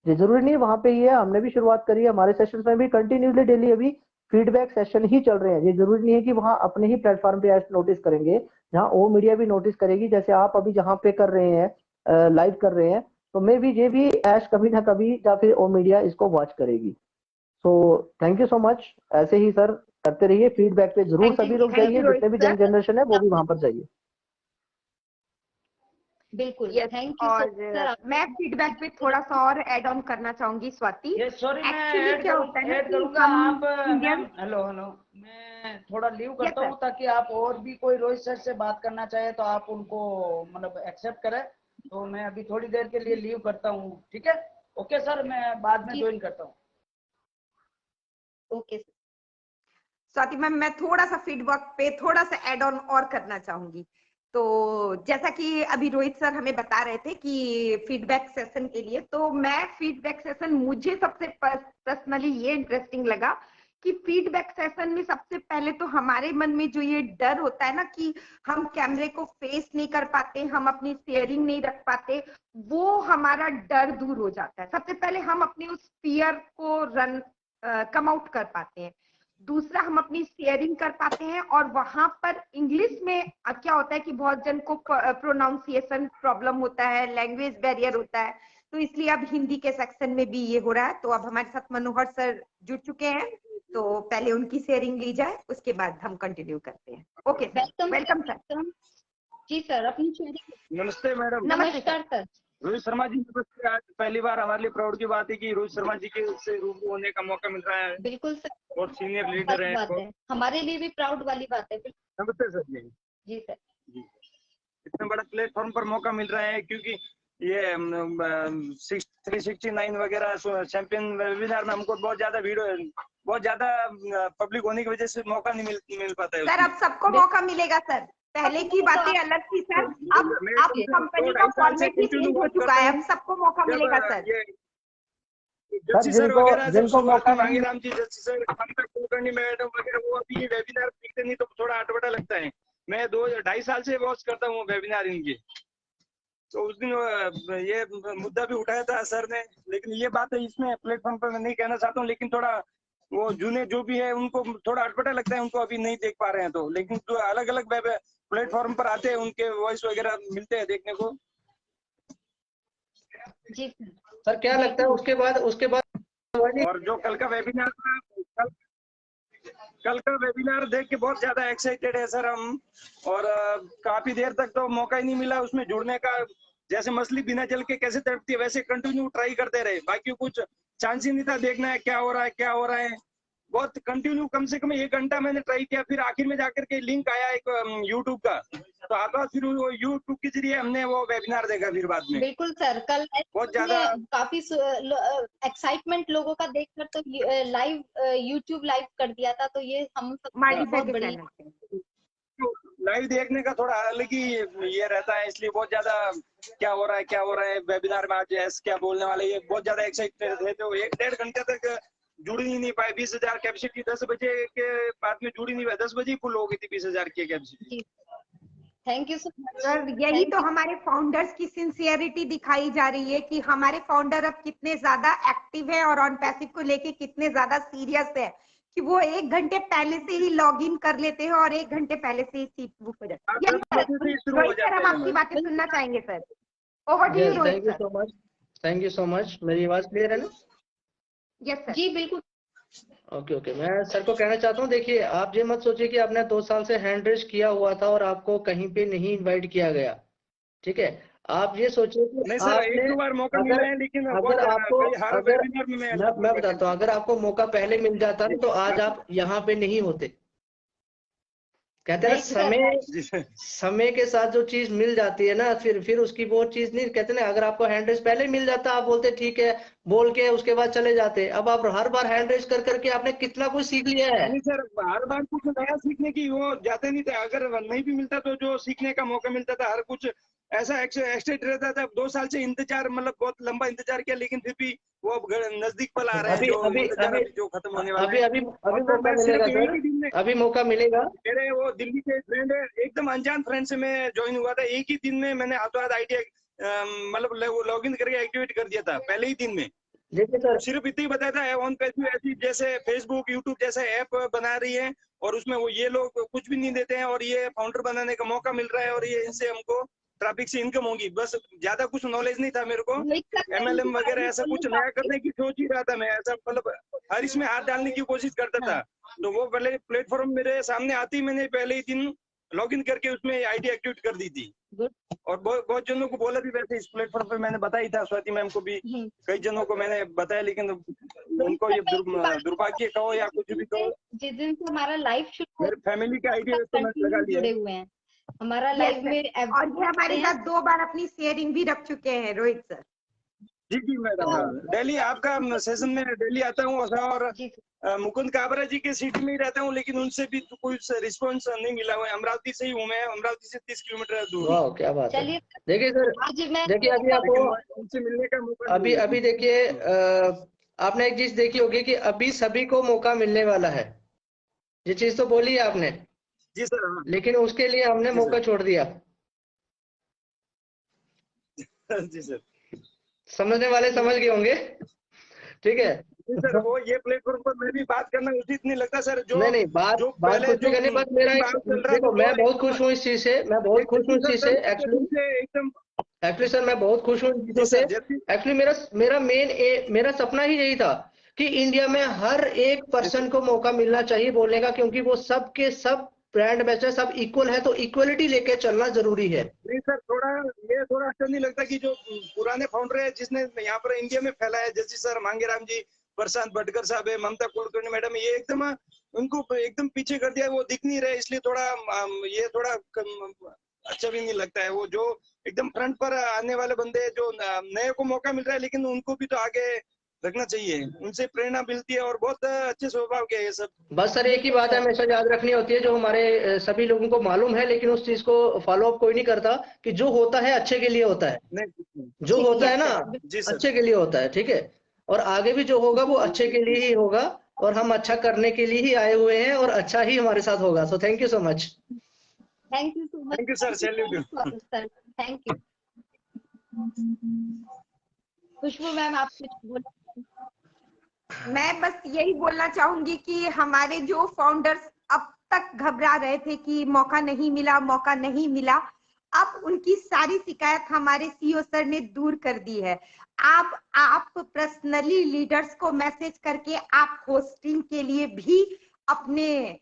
ये जरूरी नहीं वहां पे ही है, हमने भी शुरुआत करी है, हमारे सेशन में भी कंटिन्यूसली डेली अभी फीडबैक सेशन ही चल रहे हैं। ये जरूरी नहीं है कि वहां अपने ही प्लेटफॉर्म पे ऐश नोटिस करेंगे, जहाँ ओ मीडिया भी नोटिस करेगी, जैसे आप अभी जहाँ पे कर रहे हैं, लाइव कर रहे हैं, तो मे भी ये भी ऐश कभी ना कभी या फिर ओ मीडिया इसको वॉच करेगी। सो थैंक यू सो मच। ऐसे ही सर करते रहिए, फीडबैक पे जरूर सभी लोग जाइए, जितने भी यंग जनरेशन है वो भी वहां पर जाइए। बिल्कुल, थैंक यू और सर। मैं फीडबैक पे थोड़ा सा और ऐड ऑन करना चाहूंगी स्वाति। ये सॉरी मैं एक्चुअली क्या होता है ना ऐड कि करूंगा। हम आप इंडियन मैम, हेलो हेलो, मैं मैं थोड़ा लीव करता हूँ, ताकि आप और भी कोई रोहित सर से बात करना चाहे तो आप उनको मतलब एक्सेप्ट करें। तो मैं अभी थोड़ी देर के लिए लीव करता हूँ, ठीक है? ओके सर, मैं बाद में ज्वाइन करता हूँ। Okay sir. स्वाति मैम, मैं थोड़ा सा फीडबैक पे थोड़ा सा एड ऑन और करना चाहूंगी। तो जैसा कि अभी रोहित सर हमें बता रहे थे कि फीडबैक सेशन के लिए, तो मैं फीडबैक सेशन, मुझे सबसे पर्सनली ये इंटरेस्टिंग लगा कि फीडबैक सेशन में सबसे पहले तो हमारे मन में जो ये डर होता है ना कि हम कैमरे को फेस नहीं कर पाते, हम अपनी शेयरिंग नहीं रख पाते, वो हमारा डर दूर हो जाता है। सबसे पहले हम अपनी उस फियर को कम आउट कर पाते हैं। दूसरा, हम अपनी शेयरिंग कर पाते हैं, और वहां पर इंग्लिश में क्या होता है कि बहुत जन को प्रोनाउंसिएशन प्रॉब्लम होता है, लैंग्वेज बैरियर होता है, तो इसलिए अब हिंदी के सेक्शन में भी ये हो रहा है। तो अब हमारे साथ मनोहर सर जुड़ चुके हैं, तो पहले उनकी शेयरिंग ली जाए, उसके बाद हम कंटिन्यू करते हैं। Okay sir, welcome sir. जी सर, अपनी शेयरिंग। नमस्ते मैडम। नमस्कार सर। रोहित शर्मा जी, नमस्ते। आज पहली बार हमारे लिए प्राउड की बात है कि रोहित शर्मा जी के से रूबरू होने का मौका मिल रहा है। बिल्कुल सर, और सीनियर लीडर है, हमारे लिए भी प्राउड वाली बात है। नमस्ते सर जी। जी सर जी, इतना बड़ा प्लेटफॉर्म पर मौका मिल रहा है, क्योंकि ये 369 वगैरह चैंपियन वेबिनार में हमको बहुत ज्यादा पब्लिक होने की वजह से मौका नहीं मिल पाता है। सर अब सबको मौका मिलेगा सर, पहले की बातें अलग थी सर, अब कंपनी का फॉर्मेट भी चेंज हो चुका है, अब सबको मौका मिलेगा सर। जस्सी सर वगैरह, मांगीराम जी, जस्सी सर, कुलकर्णी मैडम वगैरह, वो अभी ये वेबिनार दिखते नहीं तो थोड़ा अटपटा लगता है। मैं 2-2.5 साल से वॉच करता हूँ वेबिनार इनके। तो उस दिन ये मुद्दा भी उठाया था सर ने, लेकिन ये बात है इसमें प्लेटफॉर्म पर मैं नहीं कहना चाहता हूँ, लेकिन थोड़ा वो जूने जो भी है उनको थोड़ा अटपटा लगता है, उनको अभी नहीं देख पा रहे हैं। तो लेकिन जो अलग अलग प्लेटफॉर्म पर आते हैं, उनके वॉइस वगैरह मिलते हैं देखने को। जी सर, क्या लगता है उसके बाद और जो कल का वेबिनार था, कल का वेबिनार देख के बहुत ज्यादा एक्साइटेड है सर हम। और काफी देर तक तो मौका ही नहीं मिला उसमें जुड़ने का। जैसे मछली बिना जल के कैसे तड़पती है, वैसे कंटिन्यू ट्राई करते रहे, बाकी कुछ चांस ही नहीं था देखना है क्या हो रहा है। बहुत कंटिन्यू, कम से कम 1 घंटा मैंने ट्राई किया, फिर आखिर में जाकर के लिंक आया एक यूट्यूब का, तो आगे फिर वो यूट्यूब के जरिए हमने वो वेबिनार देखा फिर बाद में। बिल्कुल सर, कल बहुत ज्यादा काफी एक्साइटमेंट लोगों का देखकर तो लाइव यूट्यूब लाइव कर दिया था, तो ये हम सब बहुत बड़ी लाइव देखने का थोड़ा अलग ही ये रहता है, इसलिए बहुत ज्यादा क्या हो रहा है वेबिनार में, आज क्या बोलने वाले, ये बहुत ज्यादा एक्साइटेड थे। तो 1-1.5 घंटे तक जुड़ ही नहीं पाए। 20,000 कैपेसिटी 10 बजे के बाद में जुड़ी नहीं पाए, 10 बजे फुल हो गई थी 20,000 की कैपेसिटी। थैंक यू सर, यही तो हमारे फाउंडर्स की सिंसियरिटी दिखाई जा रही है कि हमारे फाउंडर अब कितने ज्यादा एक्टिव है और ऑन पैसिव को लेके कितने ज्यादा सीरियस है, कि वो 1 घंटे पहले से ही लॉग इन कर लेते हैं और 1 घंटे पहले से ही सीट बुक हो जाती है। रोहित सर, हम आपकी बातें सुनना चाहेंगे sir. Over to you Rohit sir. Thank you so much. मेरी आवाज क्लियर है ना? Yes sir. जी बिल्कुल। ओके, मैं सर को कहना चाहता हूँ, देखिए आप ये मत सोचिए कि आपने 2 साल से हैंड रेज किया हुआ था और आपको कहीं पे नहीं इनवाइट किया गया, ठीक है? आप ये सोचिए कि नहीं सर, 1-2 बार मौका मिला है, लेकिन मैं बताता हूँ, अगर आपको मौका पहले मिल जाता ना तो आज आप यहाँ पे नहीं होते। कहते हैं समय के साथ जो चीज मिल जाती है ना, फिर उसकी वो चीज नहीं, कहते ना, अगर आपको हैंड रेज पहले मिल जाता आप बोलते ठीक है बोल के उसके बाद चले जाते। अब आप हर बार हैंड रेज कर करके आपने कितना कुछ सीख लिया है। नहीं सर, हर बार कुछ नया सीखने की वो जाते नहीं थे, अगर नहीं भी मिलता तो जो सीखने का मौका मिलता था, हर कुछ ऐसा एक्साइटेड रहता था। 2 साल से इंतजार, मतलब बहुत लंबा इंतजार किया, लेकिन फिर भी वो नजदीक पल आ रहा है जो खत्म होने वाला है। अभी मौका मिलेगा सर, अभी मौका मिलेगा। मेरे वो दिल्ली के फ्रेंड है, एकदम अनजान फ्रेंड से मैं ज्वाइन हुआ था, एक ही दिन में मैंने हाथों हाथ आईडिया मतलब लॉग इन करके एक्टिवेट कर दिया था पहले ही दिन में। सिर्फ इतना ही बताया था, ऑन पैसिव ऐसी जैसे फेसबुक यूट्यूब जैसे ऐप बना रही है और उसमें वो ये लोग कुछ भी नहीं देते हैं और ये फाउंडर बनाने का मौका मिल रहा है और ये इनसे हमको ट्रैफिक से इनकम होगी। बस ज्यादा कुछ नॉलेज नहीं था मेरे को, MLM वगैरह ऐसा कुछ नया करने की सोच ही रहा था मैं, ऐसा मतलब हर इसमें हाथ डालने की कोशिश करता था। तो वो पहले प्लेटफॉर्म मेरे सामने आती, मैंने पहले ही दिन लॉगिन करके उसमें आईडी एक्टिवेट कर दी थी। और बहुत जनों को बोला भी वैसे इस प्लेटफॉर्म पे मैंने बताया था, स्वाति मैम को भी कई जनों को मैंने बताया, लेकिन उनको ये दुर्भाग्य कहो या कुछ भी कहो, जिस दिन से हमारा लाइव शुरू मेरे फैमिली का आईडी तो मैंने लगा लिया जुड़े हुए हैं हमारा लाइव में। और ये हमारे साथ 2 बार अपनी शेयरिंग भी रख चुके हैं रोहित सर। जी जी मैडम, डेली आपका सेशन में डेली आता हूँ और मुकुंद काबरा जी के सिटी में ही रहता हूँ, लेकिन उनसे भी तो कोई रिस्पॉन्स नहीं मिला हुआ। अमरावती से ही हूँ मैं, अमरावती से 30 किलोमीटर दूर। वाह क्या बात है। देखिए सर, देखिए अभी आपको उनसे मिलने का मौका अभी देखिए आपने एक चीज देखी होगी कि अभी सभी को मौका मिलने वाला है, ये चीज तो बोली है आपने। जी सर। हाँ। लेकिन उसके लिए हमने मौका छोड़ दिया। जी सर। समझने वाले समझ गए होंगे, ठीक है। जी सर, वो ये प्लेटफॉर्म पर मैं भी बात करना उचित नहीं लगता सर। जो नहीं बात कुछ नहीं करनी, बस मेरा देखो मैं बहुत खुश हूँ इस चीज से, मैं बहुत खुश हूँ इस चीज से। एक्चुअली सर मैं बहुत खुश हूँ इन चीजों से। एक्चुअली मेरा सपना ही यही था कि इंडिया में हर एक पर्सन को मौका मिलना चाहिए बोलने का, क्योंकि वो सब के सब ब्रांड एम्बेसडर सब इक्वल है, तो इक्वलिटी लेके चलना जरूरी है। नहीं सर, थोड़ा अच्छा नहीं लगता कि जो पुराने फाउंडर है जिसने यहाँ पर इंडिया में फैलाया, जैसे सर मांगेराम जी, प्रशांत भटकर साहब है, ममता कुलकर्णी मैडम, ये एकदम उनको एकदम पीछे कर दिया, वो दिख नहीं रहे, इसलिए थोड़ा अच्छा भी नहीं लगता है। वो जो एकदम फ्रंट पर आने वाले बंदे जो नए को मौका मिल रहा है, लेकिन उनको भी तो आगे रखना चाहिए, उनसे प्रेरणा मिलती है और बहुत अच्छे स्वभाव के ये सब। बस सर एक ही बात है हमेशा याद रखनी होती है, जो हमारे सभी लोगों को मालूम है, लेकिन उस चीज को फॉलो अप कोई नहीं करता कि जो होता है अच्छे के लिए होता है, जो होता है ना अच्छे के लिए होता है, ठीक है। और आगे भी जो होगा वो अच्छे के लिए ही होगा, और हम अच्छा करने के लिए ही आए हुए हैं, और अच्छा ही हमारे साथ होगा। So thank you so much. Thank you so much. Thank you sir, salute sir, thank you. Khushboo ma'am आप कुछ बोला? मैं बस यही बोलना चाहूंगी कि हमारे जो फाउंडर्स अब तक घबरा रहे थे कि मौका नहीं मिला, अब उनकी सारी शिकायत हमारे सीईओ सर ने दूर कर दी है। आप पर्सनली लीडर्स को मैसेज करके आप होस्टिंग के लिए भी अपने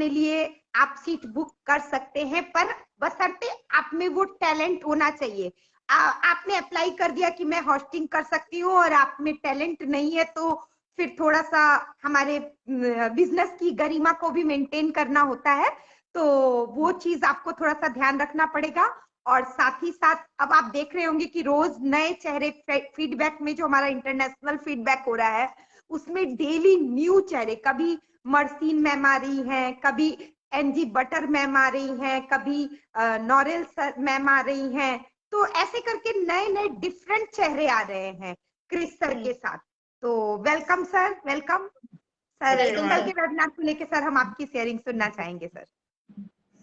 लिए आप सीट बुक कर सकते हैं, पर बशर्ते आप में वो टैलेंट होना चाहिए। आपने अप्लाई कर दिया कि मैं होस्टिंग कर सकती हूँ और आप में टैलेंट नहीं है, तो फिर थोड़ा सा हमारे बिजनेस की गरिमा को भी मेंटेन करना होता है, तो वो चीज आपको थोड़ा सा ध्यान रखना पड़ेगा। और साथ ही साथ अब आप देख रहे होंगे कि रोज नए चेहरे फीडबैक में, जो हमारा इंटरनेशनल फीडबैक हो रहा है, उसमें डेली न्यू चेहरे, कभी मर्सीन मैम आ रही हैं, कभी एनजी बटर मैम आ रही हैं, कभी नॉरेल मैम आ रही हैं, तो ऐसे करके नए डिफरेंट चेहरे आ रहे हैं क्रिस सर के साथ। तो वेलकम सर, वेलकम सर। कल के वेबिनार को लेके सर हम आपकी शेयरिंग सुनना चाहेंगे सर।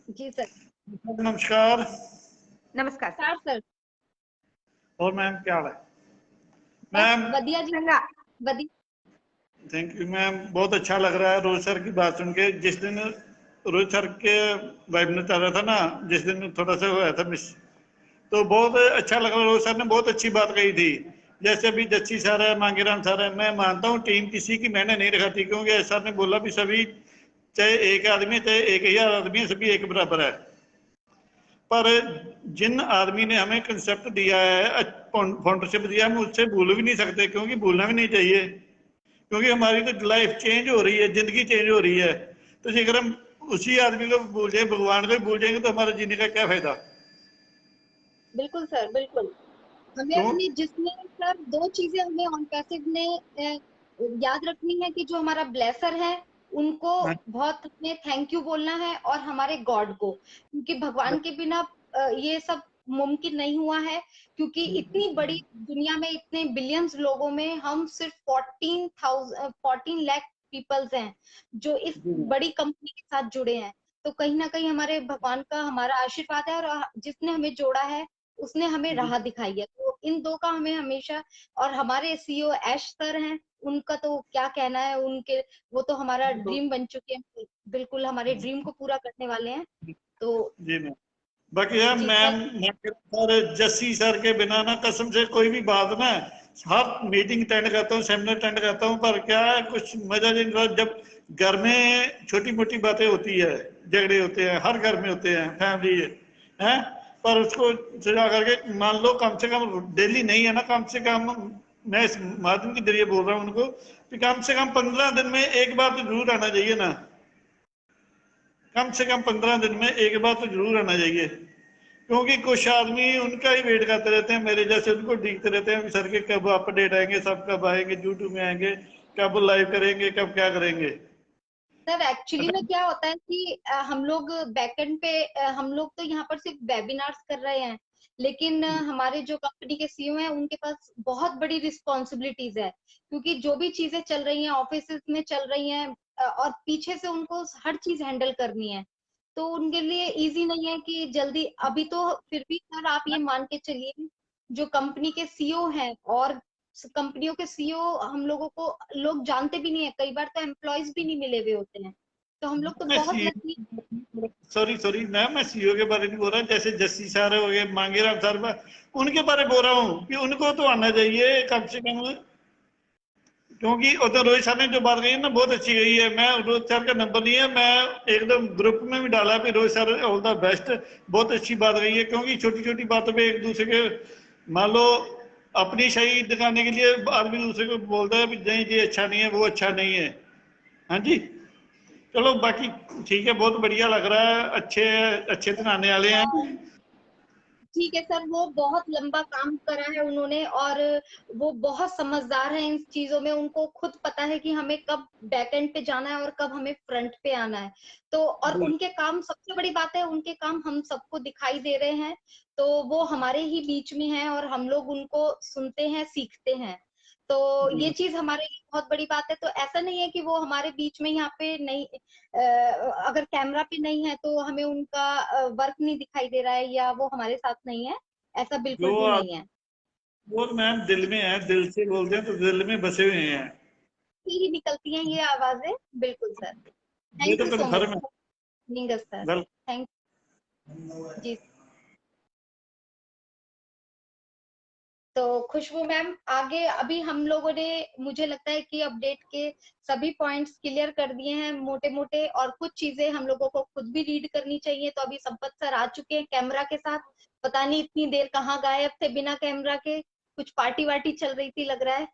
जी सर। नमस्कार। नमस्कार सर। और मैम क्या हाल है? मैम बढ़िया जी, बढ़िया। थैंक यू मैम, बहुत अच्छा लग रहा है रोहित सर की बात सुन के। जिस दिन रोहित सर के वेबिनार चल रहा था ना, जिस दिन थोड़ा सा हुआ था मिस, तो बहुत अच्छा लगा। रोहित सर ने बहुत अच्छी बात कही थी। जैसे अभी जस्सी सर है, मांगेराम सर है, मैं मानता हूँ टीम किसी की मैंने नहीं रखा थी, क्योंकि सर ने बोला भी सभी, चाहे एक आदमी चाहे 1000 आदमी है, सभी एक बराबर है। पर जिन आदमी ने हमें कंसेप्ट दिया है, फाउंडरशिप दिया, हम उससे भूल भी नहीं सकते, क्योंकि भूलना भी नहीं चाहिए, क्योंकि हमारी तो लाइफ चेंज हो रही है, जिंदगी चेंज हो रही है। तो अगर हम उसी आदमी को भूल जाए, भगवान को भी भूल जाएंगे, तो हमारे जीने का क्या फायदा? बिल्कुल सर, बिल्कुल। हमें अपनी जिसमें सर 2 चीजें हमें ऑन पैसिव ने याद रखनी है कि जो हमारा ब्लेसर है उनको बहुत हमें थैंक यू बोलना है, और हमारे गॉड को, क्योंकि भगवान के बिना ये सब मुमकिन नहीं हुआ है। क्योंकि इतनी बड़ी दुनिया में, इतने बिलियंस लोगों में, हम सिर्फ 14 लाख पीपल्स हैं जो इस बड़ी कंपनी के साथ जुड़े हैं। तो कहीं ना कहीं हमारे भगवान का हमारा आशीर्वाद है, और जिसने हमें जोड़ा है उसने हमें राह दिखाई है। तो इन 2 का हमें हमेशा, और हमारे सीईओ ऐश सर हैं, उनका तो क्या कहना है, उनके वो तो हमारा ड्रीम बन चुके हैं, बिल्कुल हमारे ड्रीम को पूरा करने वाले हैं। तो जी मैम, बाकी यार मैम सर, जस्सी सर के बिना ना कसम से कोई भी बात ना हर मीटिंग अटेंड करता हूँ, सेमिनार अटेंड करता हूँ, पर क्या है कुछ मजा नहीं आता। जब घर में छोटी मोटी बातें होती है, झगड़े होते हैं, हर घर में होते हैं, फैमिली है, पर उसको सुझा करके मान लो कम से कम डेली नहीं है ना, कम से कम मैं इस माध्यम के जरिए बोल रहा हूँ उनको कि कम से कम 15 दिन में एक बार तो जरूर आना चाहिए ना, कम से कम 15 दिन में एक बार तो जरूर आना चाहिए। क्योंकि कुछ आदमी उनका ही वेट करते रहते हैं, मेरे जैसे उनको देखते रहते हैं सर के कब अपडेट आएंगे, सब कब आएंगे, यूट्यूब में आएंगे, कब लाइव करेंगे, कब क्या करेंगे। सर एक्चुअली में क्या होता है कि हम लोग बैकएंड पे हम लोग तो यहाँ पर सिर्फ वेबिनार्स कर रहे हैं, लेकिन हमारे जो कंपनी के सीईओ हैं उनके पास बहुत बड़ी रिस्पॉन्सिबिलिटीज है, क्योंकि जो भी चीजें चल रही हैं ऑफिस में चल रही हैं और पीछे से उनको हर चीज हैंडल करनी है, तो उनके लिए इजी नहीं है कि जल्दी अभी तो फिर भी सर आप ये मान के चलिए जो कंपनी के सीईओ हैं और कंपनियों के सीईओ हम लोगों को लोग जानते भी नहीं है, कई बार तो एम्प्लॉयज भी नहीं मिले हुए होते हैं, तो हम लोग तो बहुत लकी। सॉरी मैं सीईओ के बारे में बोल रहा हूँ, जैसे जस्सी सर हो गए, मांगेराम सर, उनके बारे में बोल रहा हूँ कि उनको तो आना चाहिए कम से कम, क्योंकि उधर रोहित सर ने जो बात कही है ना बहुत अच्छी कही है। मैं रोहित सर का नंबर नहीं है, मैं एकदम ग्रुप में भी डाला भी Rohit sir all the best, बहुत अच्छी बात कही है। क्योंकि छोटी छोटी बातों पे एक दूसरे के मान लो अपनी सही दिखाने के लिए आदमी दूसरे को बोलता है नहीं ये अच्छा नहीं है, वो अच्छा नहीं है। हाँ जी, चलो बाकी ठीक है, बहुत बढ़िया लग रहा है, अच्छे दिन आने वाले हैं। ठीक है सर, वो बहुत लंबा काम करा है उन्होंने और वो बहुत समझदार हैं इन चीजों में, उनको खुद पता है कि हमें कब बैकएंड पे जाना है और कब हमें फ्रंट पे आना है। तो और उनके काम, सबसे बड़ी बात है उनके काम हम सबको दिखाई दे रहे हैं, तो वो हमारे ही बीच में है और हम लोग उनको सुनते हैं, सीखते हैं, तो ये चीज हमारे लिए बहुत बड़ी बात है। तो ऐसा नहीं है कि वो हमारे बीच में यहाँ पे नहीं, अगर कैमरा पे नहीं है तो हमें उनका वर्क नहीं दिखाई दे रहा है या वो हमारे साथ नहीं है, ऐसा बिल्कुल भी नहीं है। वो मैम दिल में है, दिल से बोलते हैं तो दिल में बसे हुए हैं, ही निकलती हैं ये आवाजें। बिल्कुल सर, ये थैंक तो you so confirm much sir, thank जी। तो खुशबू मैम आगे, अभी हम लोगों ने मुझे लगता है कि अपडेट के सभी पॉइंट्स क्लियर कर दिए हैं मोटे मोटे, और कुछ चीजें हम लोगों को खुद भी रीड करनी चाहिए। तो अभी संपत सर आ चुके हैं कैमरा के साथ, पता नहीं इतनी देर कहाँ गायब थे बिना कैमरा के, कुछ पार्टी वार्टी चल रही थी लग रहा है।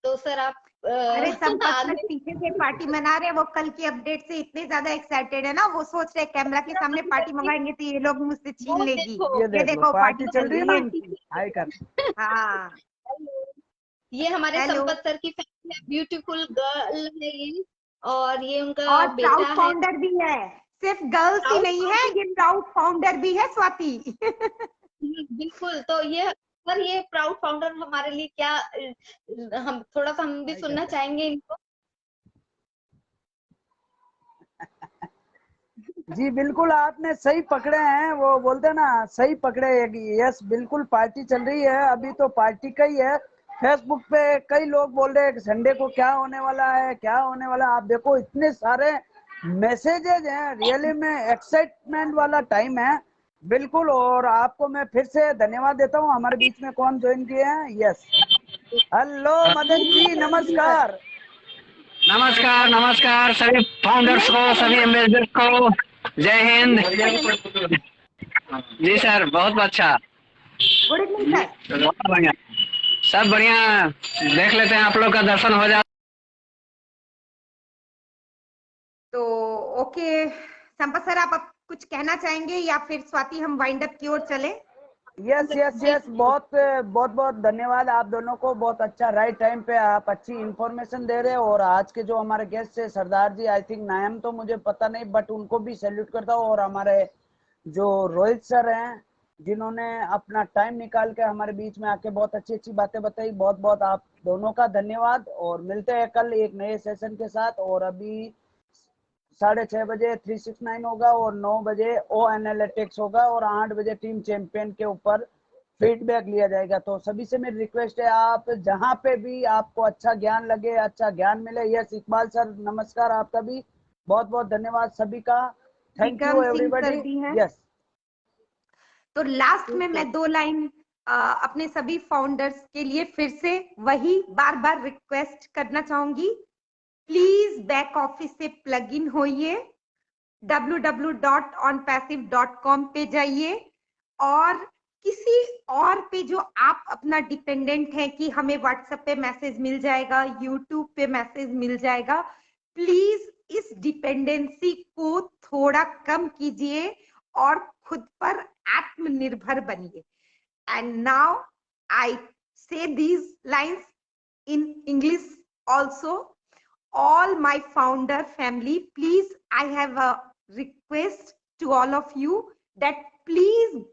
तो सर आप अरे संपत सर पीछे से पार्टी मना रहे, वो कल की अपडेट से इतने ज्यादा एक्साइटेड है ना, वो सोच रहे कैमरा के सामने पार्टी मंगाएंगे तो ये लोग मुझसे छीन लेगी। ये देखो पार्टी चल रही है ना, हाय कर। हाँ ये हमारे संपत सर की फैमिली है, ब्यूटीफुल गर्ल है ये, और ये उनका और बेटा प्राउड है। फाउंडर भी है, सिर्फ गर्ल्स ही नहीं है, ये प्राउड फाउंडर भी है स्वाति। बिल्कुल, तो ये पर ये प्राउड फाउंडर हमारे लिए क्या, हम थोड़ा सा हम भी सुनना चाहेंगे इनको। जी बिल्कुल, आपने सही पकड़े हैं, वो बोलते हैं ना सही पकड़े। यस बिल्कुल, पार्टी चल रही है, अभी तो पार्टी का ही है। फेसबुक पे कई लोग बोल रहे हैं कि संडे को क्या होने वाला है, क्या होने वाला है। आप देखो इतने सारे मैसेजेज हैं, रियली में एक्साइटमेंट वाला टाइम है बिल्कुल। और आपको मैं फिर से धन्यवाद देता हूँ। हमारे बीच में कौन ज्वाइन किए हैं? यस, हेलो मदन जी, नमस्कार। नमस्कार नमस्कार सभी फाउंडर्स को, सभी एम्बेसडर्स को, जय हिंद। जी सर, बहुत अच्छा, गुड इवनिंग सर। बहुत बढ़िया, सब बढ़िया। देख लेते हैं आप लोग का दर्शन हो जाए तो ओके संपत सर, आप अब कुछ कहना चाहेंगे या फिर स्वाति हम वाइंड अप की ओर चले? यस यस यस, बहुत बहुत बहुत धन्यवाद आप दोनों को। बहुत अच्छा, राइट टाइम पे आप अच्छी इंफॉर्मेशन दे रहे हो। और आज के जो हमारे गेस्ट है सरदार जी, आई थिंक नाम तो मुझे पता नहीं, बट उनको भी सैल्यूट करता हूँ। और हमारे जो रोहित सर हैं जिन्होंने अपना टाइम निकाल के हमारे बीच में आके बहुत अच्छी अच्छी बातें बताई, बहुत बहुत आप दोनों का धन्यवाद। और मिलते हैं कल एक नए सेशन के साथ। और अभी 6:30 बजे 369 होगा और 9 बजे ओ एनालिटिक्स होगा और 8 बजे टीम चैंपियन के ऊपर फीडबैक लिया जाएगा। तो सभी से मेरी रिक्वेस्ट है, आप जहां पे भी आपको अच्छा ज्ञान लगे, अच्छा ज्ञान मिले। यस इकबाल सर नमस्कार, आपका भी बहुत बहुत धन्यवाद सभी का। Thank you everybody. यस, तो लास्ट में मैं 2 लाइन अपने सभी फाउंडर्स के लिए फिर से वही बार बार रिक्वेस्ट करना चाहूंगी, प्लीज बैक ऑफिस से प्लग इन होइए, www.onpassive.com पे जाइए और किसी और पे जो आप अपना डिपेंडेंट है कि हमें व्हाट्सएप पे मैसेज मिल जाएगा, यूट्यूब पे मैसेज मिल जाएगा, प्लीज इस डिपेंडेंसी को थोड़ा कम कीजिए और खुद पर आत्मनिर्भर बनिए। And now I say these lines in English also. All my founder family, please, I have a request to all of you that please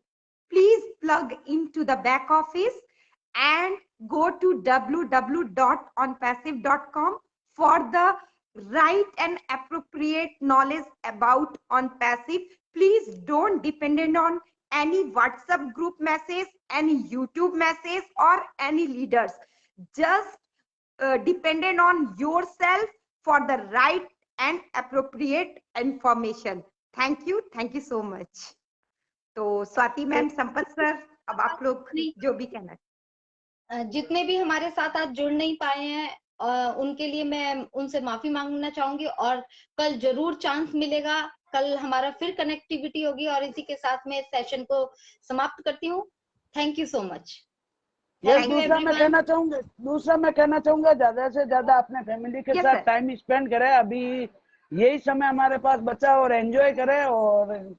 plug into the back office and go to www.onpassive.com for the right and appropriate knowledge about OnPassive. Please don't depend on any WhatsApp group message, any YouTube message or any leaders. Just dependent on yourself for the right and appropriate information. Thank you so much. तो Swati ma'am, Sampat sir, अब आप लोग जो भी कहना है। जितने भी हमारे साथ आज जुड़ नहीं पाए हैं उनके लिए मैं उनसे माफी मांगना चाहूंगी और कल जरूर चांस मिलेगा, कल हमारा फिर कनेक्टिविटी होगी और इसी के साथ मैं सेशन को समाप्त करती हूँ। Thank you so much. दूसरा मैं कहना चाहूंगा ज्यादा से ज्यादा अपने फैमिली के साथ टाइम स्पेंड करें, अभी यही समय हमारे पास बचा और एंजॉय करें और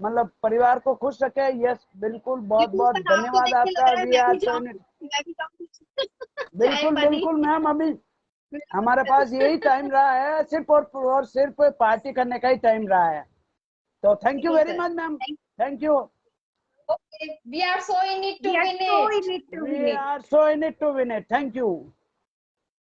मतलब परिवार को खुश रखे। यस बिल्कुल, बहुत बहुत धन्यवाद आपका। बिल्कुल मैम, अभी हमारे पास यही टाइम रहा है, सिर्फ और सिर्फ पार्टी करने का ही टाइम रहा है। तो thank you very much ma'am, thank you. We are so in it to win it. We are so in it to win it. Thank you.